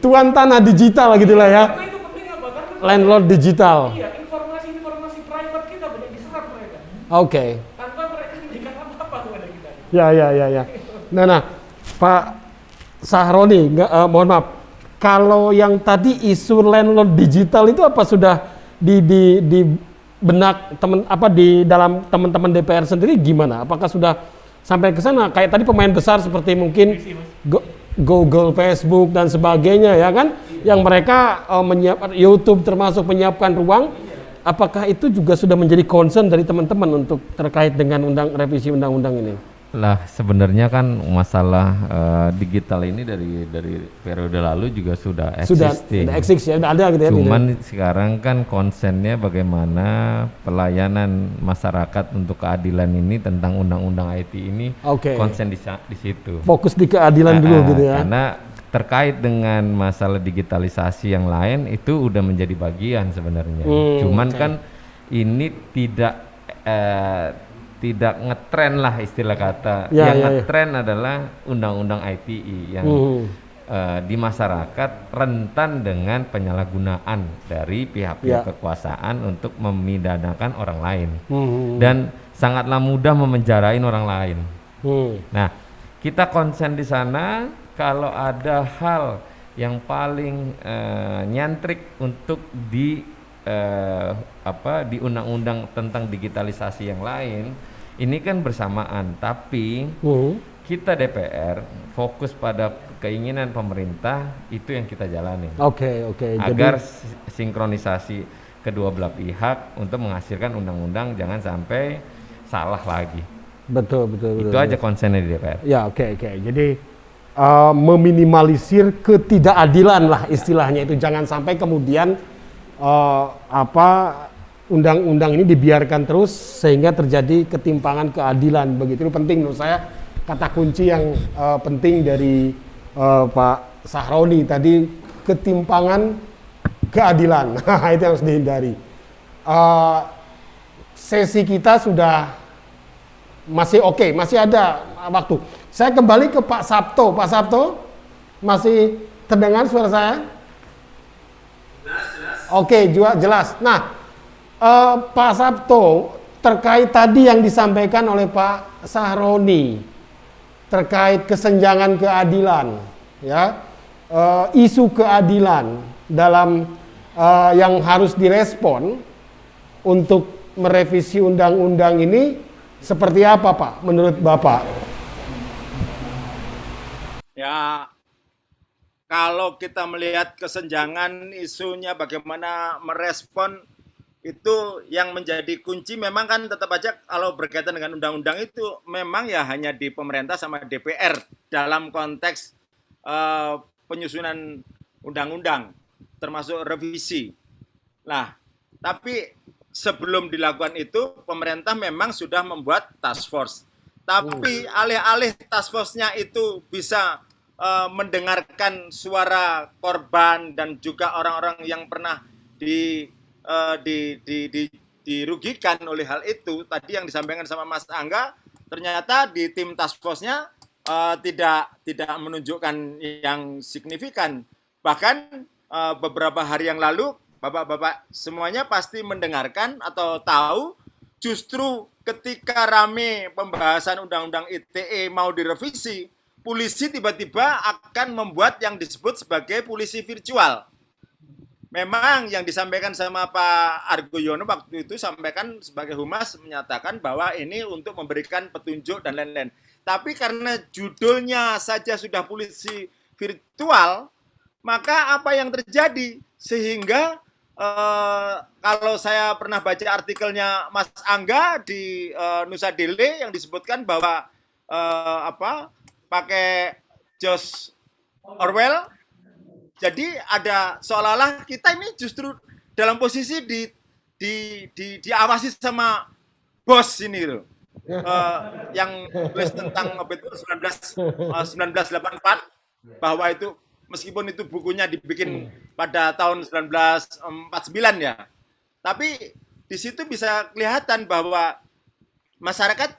tuan tanah digital gitulah ya. Karena itu penting apa? Karena Landlord digital. iya, informasi private kita banyak diserap mereka. Oke. Tanpa mereka memberikan apa-apa kepada kita. Ya. Nah, Pak Sahroni, mohon maaf. Kalau yang tadi isu landlord digital itu apa sudah di benak di dalam teman-teman DPR sendiri gimana? Apakah sudah sampai ke sana? Kayak tadi pemain besar seperti mungkin Google, Facebook dan sebagainya ya kan, yang mereka menyiapkan YouTube termasuk menyiapkan ruang. Apakah itu juga sudah menjadi concern dari teman-teman untuk terkait dengan revisi undang-undang ini? Lah sebenarnya kan masalah digital ini dari periode lalu juga sudah existing. Sudah eksis ya, ada gitu ya. Cuman sekarang kan konsennya bagaimana pelayanan masyarakat untuk keadilan ini tentang undang-undang IT ini konsen di situ. Fokus di keadilan dulu gitu ya. Karena terkait dengan masalah digitalisasi yang lain itu udah menjadi bagian sebenarnya. Cuman kan ini tidak ngetren lah istilah kata. Yang ngetren adalah undang-undang ITE yang di masyarakat rentan dengan penyalahgunaan dari pihak-pihak kekuasaan untuk memidanakan orang lain dan sangatlah mudah memenjarain orang lain. Nah, kita konsen di sana kalau ada hal yang paling nyentrik untuk di undang-undang tentang digitalisasi yang lain ini kan bersamaan, tapi kita DPR fokus pada keinginan pemerintah itu yang kita jalani. Agar sinkronisasi kedua belah pihak untuk menghasilkan undang-undang jangan sampai salah lagi. Betul. Itu aja konsennya di DPR. Ya, oke. Jadi meminimalisir ketidakadilan lah istilahnya itu, jangan sampai kemudian undang-undang ini dibiarkan terus sehingga terjadi ketimpangan keadilan, begitu. Itu penting menurut saya, kata kunci yang penting dari Pak Sahroni tadi, ketimpangan keadilan. Itu yang harus dihindari. Sesi kita sudah masih oke, masih ada waktu. Saya kembali ke Pak Sabto. Pak Sabto, masih terdengar suara saya? Oke, jelas. Nah, Pak Sabto, terkait tadi yang disampaikan oleh Pak Sahroni terkait kesenjangan keadilan, ya, isu keadilan dalam yang harus direspon untuk merevisi undang-undang ini seperti apa, Pak? Menurut Bapak? Ya, kalau kita melihat kesenjangan isunya bagaimana merespon itu yang menjadi kunci, memang kan tetap aja kalau berkaitan dengan undang-undang itu memang ya hanya di pemerintah sama DPR dalam konteks penyusunan undang-undang termasuk revisi. Nah, tapi sebelum dilakukan itu pemerintah memang sudah membuat task force. Tapi alih-alih task force-nya itu bisa mendengarkan suara korban dan juga orang-orang yang pernah dirugikan oleh hal itu tadi yang disampaikan sama Mas Angga, ternyata di tim task force-nya tidak menunjukkan yang signifikan. Bahkan beberapa hari yang lalu Bapak-bapak semuanya pasti mendengarkan atau tahu justru ketika rame pembahasan undang-undang ITE mau direvisi, polisi tiba-tiba akan membuat yang disebut sebagai polisi virtual. Memang yang disampaikan sama Pak Argoyono waktu itu sampaikan sebagai humas menyatakan bahwa ini untuk memberikan petunjuk dan lain-lain. Tapi karena judulnya saja sudah polisi virtual, maka apa yang terjadi? Sehingga kalau saya pernah baca artikelnya Mas Angga di Nusa Dele yang disebutkan bahwa pakai George Orwell, jadi ada seolah-olah kita ini justru dalam posisi diawasi sama bos ini loh. Yang tulis tentang betul 1984 bahwa itu meskipun itu bukunya dibikin pada tahun 1949 ya. Tapi di situ bisa kelihatan bahwa masyarakat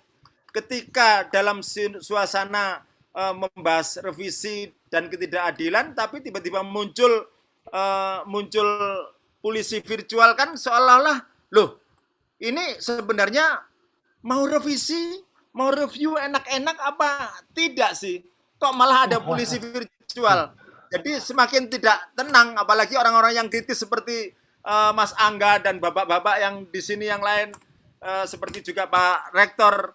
ketika dalam suasana membahas revisi dan ketidakadilan, tapi tiba-tiba muncul polisi virtual kan seolah-olah, loh ini sebenarnya mau revisi, mau review enak-enak apa tidak sih? Kok malah ada polisi virtual? Jadi semakin tidak tenang, apalagi orang-orang yang kritis seperti Mas Angga dan bapak-bapak yang di sini yang lain, seperti juga Pak Rektor.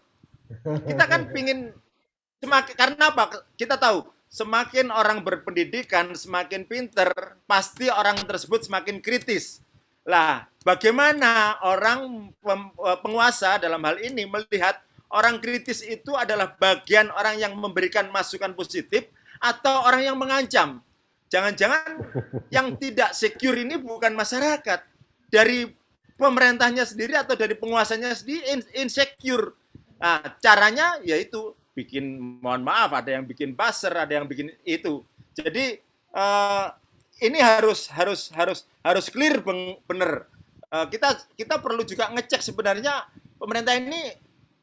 Kita kan pingin semakin, karena apa? Kita tahu semakin orang berpendidikan, semakin pinter, pasti orang tersebut semakin kritis. Lah, bagaimana orang penguasa dalam hal ini melihat orang kritis itu adalah bagian orang yang memberikan masukan positif atau orang yang mengancam? Jangan-jangan yang tidak secure ini bukan masyarakat, dari pemerintahnya sendiri atau dari penguasanya sendiri insecure. Nah, caranya yaitu bikin, mohon maaf, ada yang bikin buzzer, ada yang bikin itu. Jadi ini harus clear bener. Kita perlu juga ngecek sebenarnya pemerintah ini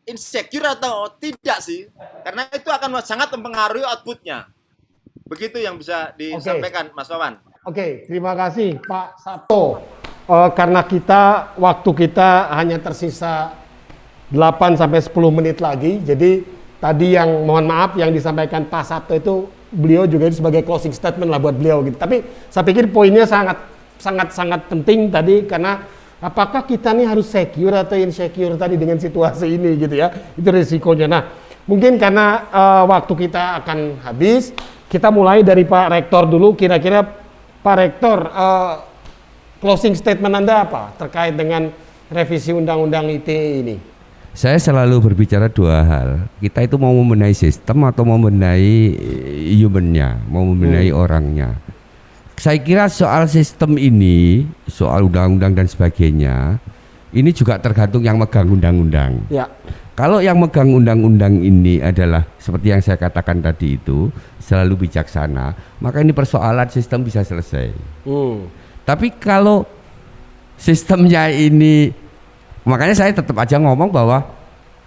insecure atau tidak sih, karena itu akan sangat mempengaruhi outputnya. Begitu yang bisa disampaikan, Mas Wawan. Oke, terima kasih Pak Sabto. Karena waktu kita hanya tersisa 8-10 menit lagi, jadi tadi yang mohon maaf yang disampaikan Pak Sabto itu beliau juga sebagai closing statement lah buat beliau gitu. Tapi saya pikir poinnya sangat penting tadi, karena apakah kita nih harus secure atau insecure tadi dengan situasi ini gitu ya, itu risikonya. Nah, mungkin karena waktu kita akan habis, kita mulai dari Pak Rektor dulu. Kira-kira Pak Rektor, closing statement Anda apa terkait dengan revisi Undang-Undang ITE ini? Saya selalu berbicara dua hal. Kita itu mau membenahi sistem atau mau membenahi human-nya, mau membenahi orangnya. Saya kira soal sistem ini, soal undang-undang dan sebagainya, ini juga tergantung yang megang undang-undang. Ya. Kalau yang megang undang-undang ini adalah seperti yang saya katakan tadi itu, selalu bijaksana, maka ini persoalan sistem bisa selesai. Tapi kalau sistemnya ini, makanya saya tetap aja ngomong bahwa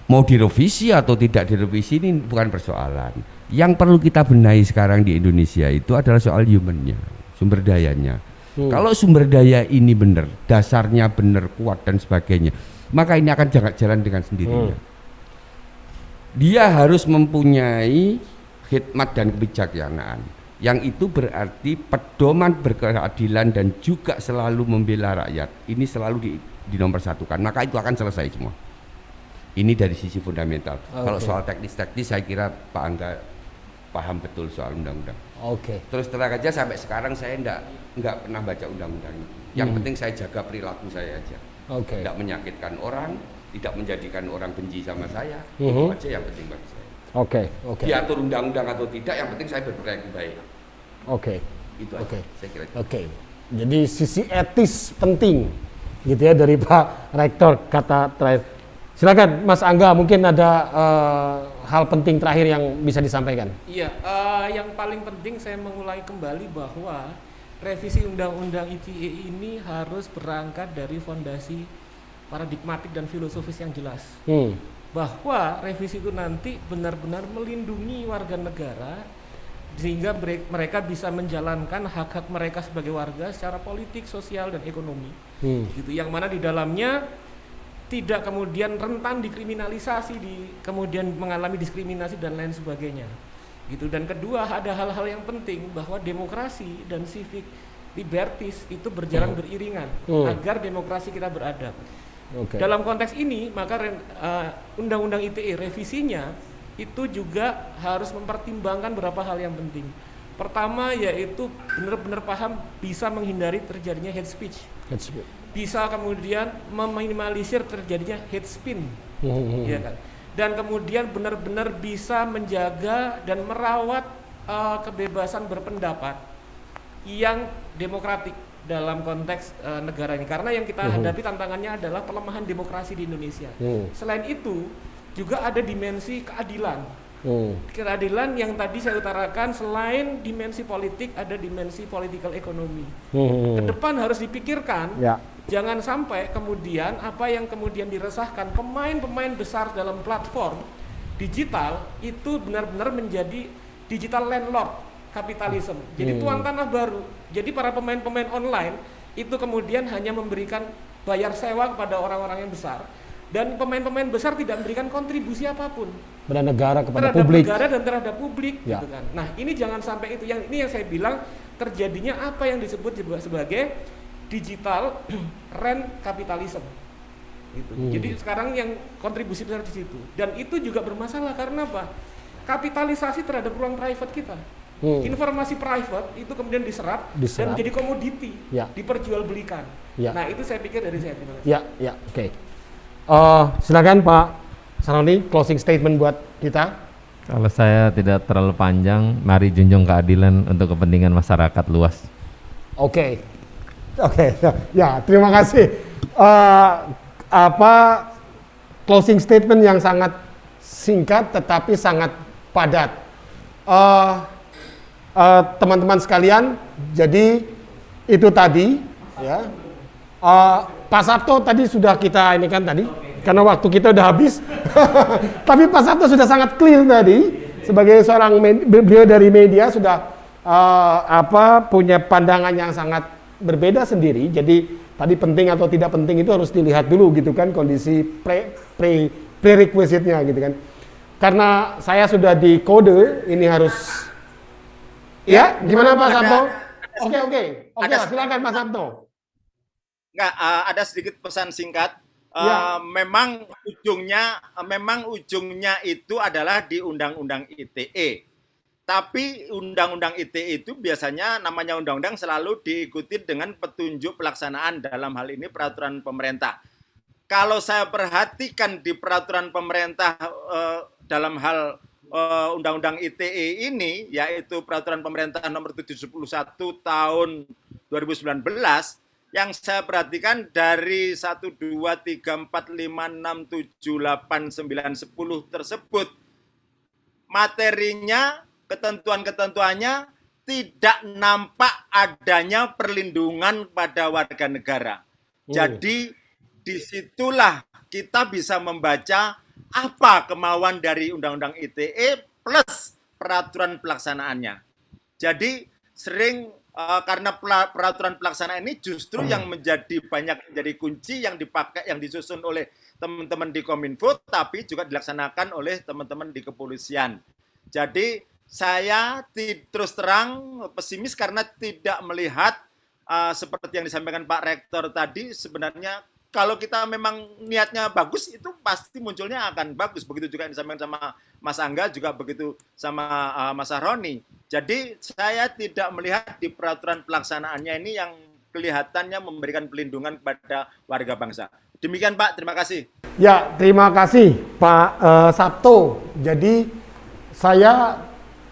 mau direvisi atau tidak direvisi ini bukan persoalan. Yang perlu kita benahi sekarang di Indonesia itu adalah soal human-nya, sumber dayanya. Kalau sumber daya ini benar, dasarnya benar, kuat dan sebagainya, maka ini akan jalan dengan sendirinya. Dia harus mempunyai hikmat dan kebijaksanaan, yang itu berarti pedoman berkeadilan dan juga selalu membela rakyat. Ini selalu dinomorsatukan, maka itu akan selesai semua. Ini dari sisi fundamental. Kalau soal teknis-teknis saya kira Pak Angga paham betul soal undang-undang. Terus terang aja sampai sekarang saya enggak pernah baca undang-undang. Yang penting saya jaga perilaku saya aja. Tidak menyakitkan orang, tidak menjadikan orang benci sama saya. Itu aja yang penting bagi saya. Diatur undang-undang atau tidak, yang penting saya berperilaku baik. Itu aja saya kira. Jadi sisi etis penting gitu ya dari Pak Rektor, kata terakhir. Silakan Mas Angga, mungkin ada hal penting terakhir yang bisa disampaikan. Iya, yang paling penting saya mengulangi kembali bahwa revisi Undang-Undang ITE ini harus berangkat dari fondasi paradigmatik dan filosofis yang jelas. Bahwa revisi itu nanti benar-benar melindungi warga negara sehingga mereka bisa menjalankan hak-hak mereka sebagai warga secara politik, sosial, dan ekonomi. Gitu, yang mana di dalamnya tidak kemudian rentan dikriminalisasi, kemudian mengalami diskriminasi dan lain sebagainya. Gitu. Dan kedua, ada hal-hal yang penting bahwa demokrasi dan civic liberties itu berjalan beriringan agar demokrasi kita beradab. Dalam konteks ini, maka Undang-Undang ITE revisinya itu juga harus mempertimbangkan beberapa hal yang penting. Pertama yaitu benar-benar paham bisa menghindari terjadinya hate speech. Bisa kemudian meminimalisir terjadinya hate spin, ya kan? Dan kemudian benar-benar bisa menjaga dan merawat kebebasan berpendapat yang demokratik dalam konteks negara ini. Karena yang kita hadapi tantangannya adalah pelemahan demokrasi di Indonesia. Selain itu juga ada dimensi keadilan. Keadilan yang tadi saya utarakan, selain dimensi politik ada dimensi political economy. Kedepan harus dipikirkan, jangan sampai kemudian apa yang kemudian diresahkan pemain-pemain besar dalam platform digital itu benar-benar menjadi digital landlord kapitalisme. Jadi tuan tanah baru. Jadi para pemain-pemain online itu kemudian hanya memberikan bayar sewa kepada orang-orang yang besar. Dan pemain-pemain besar tidak memberikan kontribusi apapun terhadap negara, kepada terhadap publik. negara dan terhadap publik, gitu kan. Nah, ini jangan sampai itu. Ini yang saya bilang terjadinya apa yang disebut sebagai digital rent capitalism. Gitu. Jadi sekarang yang kontribusi besar di situ. Dan itu juga bermasalah karena apa? Kapitalisasi terhadap ruang private kita. Informasi private itu kemudian diserap dan menjadi komoditi, diperjualbelikan. Nah, itu saya pikir dari saya. Terima kasih. Oke. Silakan Pak Saroni, closing statement buat kita. Kalau saya tidak terlalu panjang, mari junjung keadilan untuk kepentingan masyarakat luas. Oke, ya terima kasih. Closing statement yang sangat singkat tetapi sangat padat. Teman-teman sekalian, jadi itu tadi ya. Pak Sabto tadi sudah kita ini kan tadi, karena waktu kita udah habis. Tapi Pak Sabto sudah sangat clear tadi sebagai seorang beliau dari media sudah punya pandangan yang sangat berbeda sendiri. Jadi tadi penting atau tidak penting itu harus dilihat dulu gitu kan, kondisi prerequisite-nya gitu kan. Karena saya sudah di kode ini harus gimana Pak Sabto? Oke, silakan Pak Sabto. Enggak, ada sedikit pesan singkat. Memang ujungnya itu adalah di Undang-Undang ITE. Tapi Undang-Undang ITE itu biasanya namanya undang-undang selalu diikuti dengan petunjuk pelaksanaan, dalam hal ini peraturan pemerintah. Kalau saya perhatikan di peraturan pemerintah dalam hal Undang-Undang ITE ini, yaitu peraturan pemerintah nomor 71 tahun 2019, yang saya perhatikan dari 1, 2, 3, 4, 5, 6, 7, 8, 9, 10 tersebut, materinya, ketentuan-ketentuannya tidak nampak adanya perlindungan pada warga negara. Jadi disitulah kita bisa membaca apa kemauan dari Undang-Undang ITE plus peraturan pelaksanaannya. Jadi sering karena peraturan pelaksanaan ini justru yang menjadi kunci yang dipakai, yang disusun oleh teman-teman di Kominfo, tapi juga dilaksanakan oleh teman-teman di kepolisian. Jadi saya terus terang pesimis karena tidak melihat seperti yang disampaikan Pak Rektor tadi. Sebenarnya kalau kita memang niatnya bagus, itu pasti munculnya akan bagus. Begitu juga yang disampaikan sama Mas Angga, juga begitu sama Mas Saroni. Jadi saya tidak melihat di peraturan pelaksanaannya ini yang kelihatannya memberikan pelindungan kepada warga bangsa. Demikian Pak, terima kasih. Ya, terima kasih Pak Sabto. Jadi saya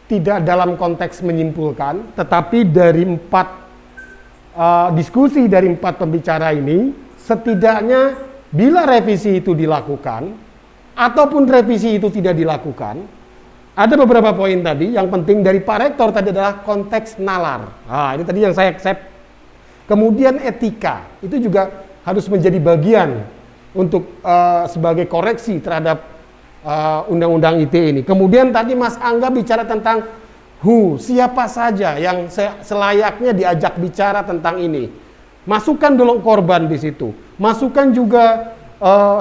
tidak dalam konteks menyimpulkan, tetapi dari 4 diskusi dari 4 pembicara ini, setidaknya bila revisi itu dilakukan ataupun revisi itu tidak dilakukan, ada beberapa poin tadi yang penting dari Pak Rektor tadi adalah konteks nalar. Nah, ini tadi yang saya accept. Kemudian etika itu juga harus menjadi bagian untuk sebagai koreksi terhadap undang-undang ITE ini. Kemudian tadi Mas Angga bicara tentang siapa saja yang selayaknya diajak bicara tentang ini. Masukkan dulu korban di situ. Masukkan juga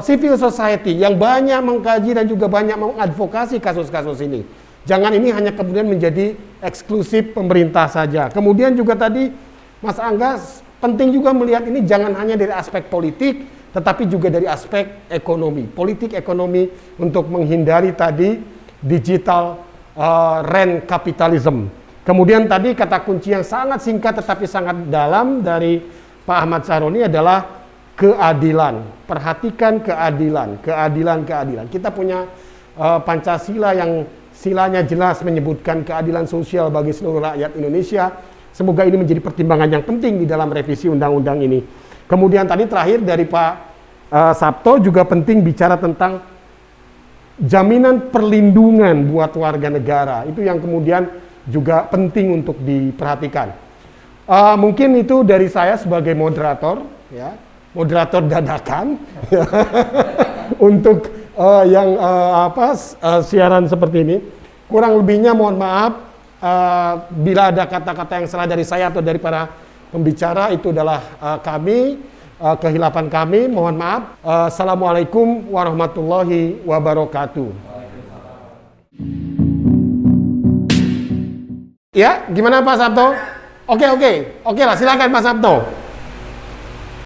civil society yang banyak mengkaji dan juga banyak mengadvokasi kasus-kasus ini. Jangan ini hanya kemudian menjadi eksklusif pemerintah saja. Kemudian juga tadi Mas Angga penting juga melihat ini jangan hanya dari aspek politik, tetapi juga dari aspek ekonomi. Politik ekonomi untuk menghindari tadi digital rent capitalism. Kemudian tadi kata kunci yang sangat singkat tetapi sangat dalam dari Pak Ahmad Sahroni adalah keadilan. Perhatikan keadilan, keadilan. Kita punya Pancasila yang silanya jelas menyebutkan keadilan sosial bagi seluruh rakyat Indonesia. Semoga ini menjadi pertimbangan yang penting di dalam revisi undang-undang ini. Kemudian tadi terakhir dari Pak Sabto juga penting bicara tentang jaminan perlindungan buat warga negara. Itu yang kemudian juga penting untuk diperhatikan. Mungkin itu dari saya sebagai moderator, ya, moderator dadakan untuk siaran seperti ini. Kurang lebihnya mohon maaf bila ada kata-kata yang salah dari saya atau dari para pembicara, itu adalah kehilapan kami, mohon maaf. Assalamualaikum warahmatullahi wabarakatuh. Ya, gimana Pak Sabto? Oke lah, silakan Pak Sabto.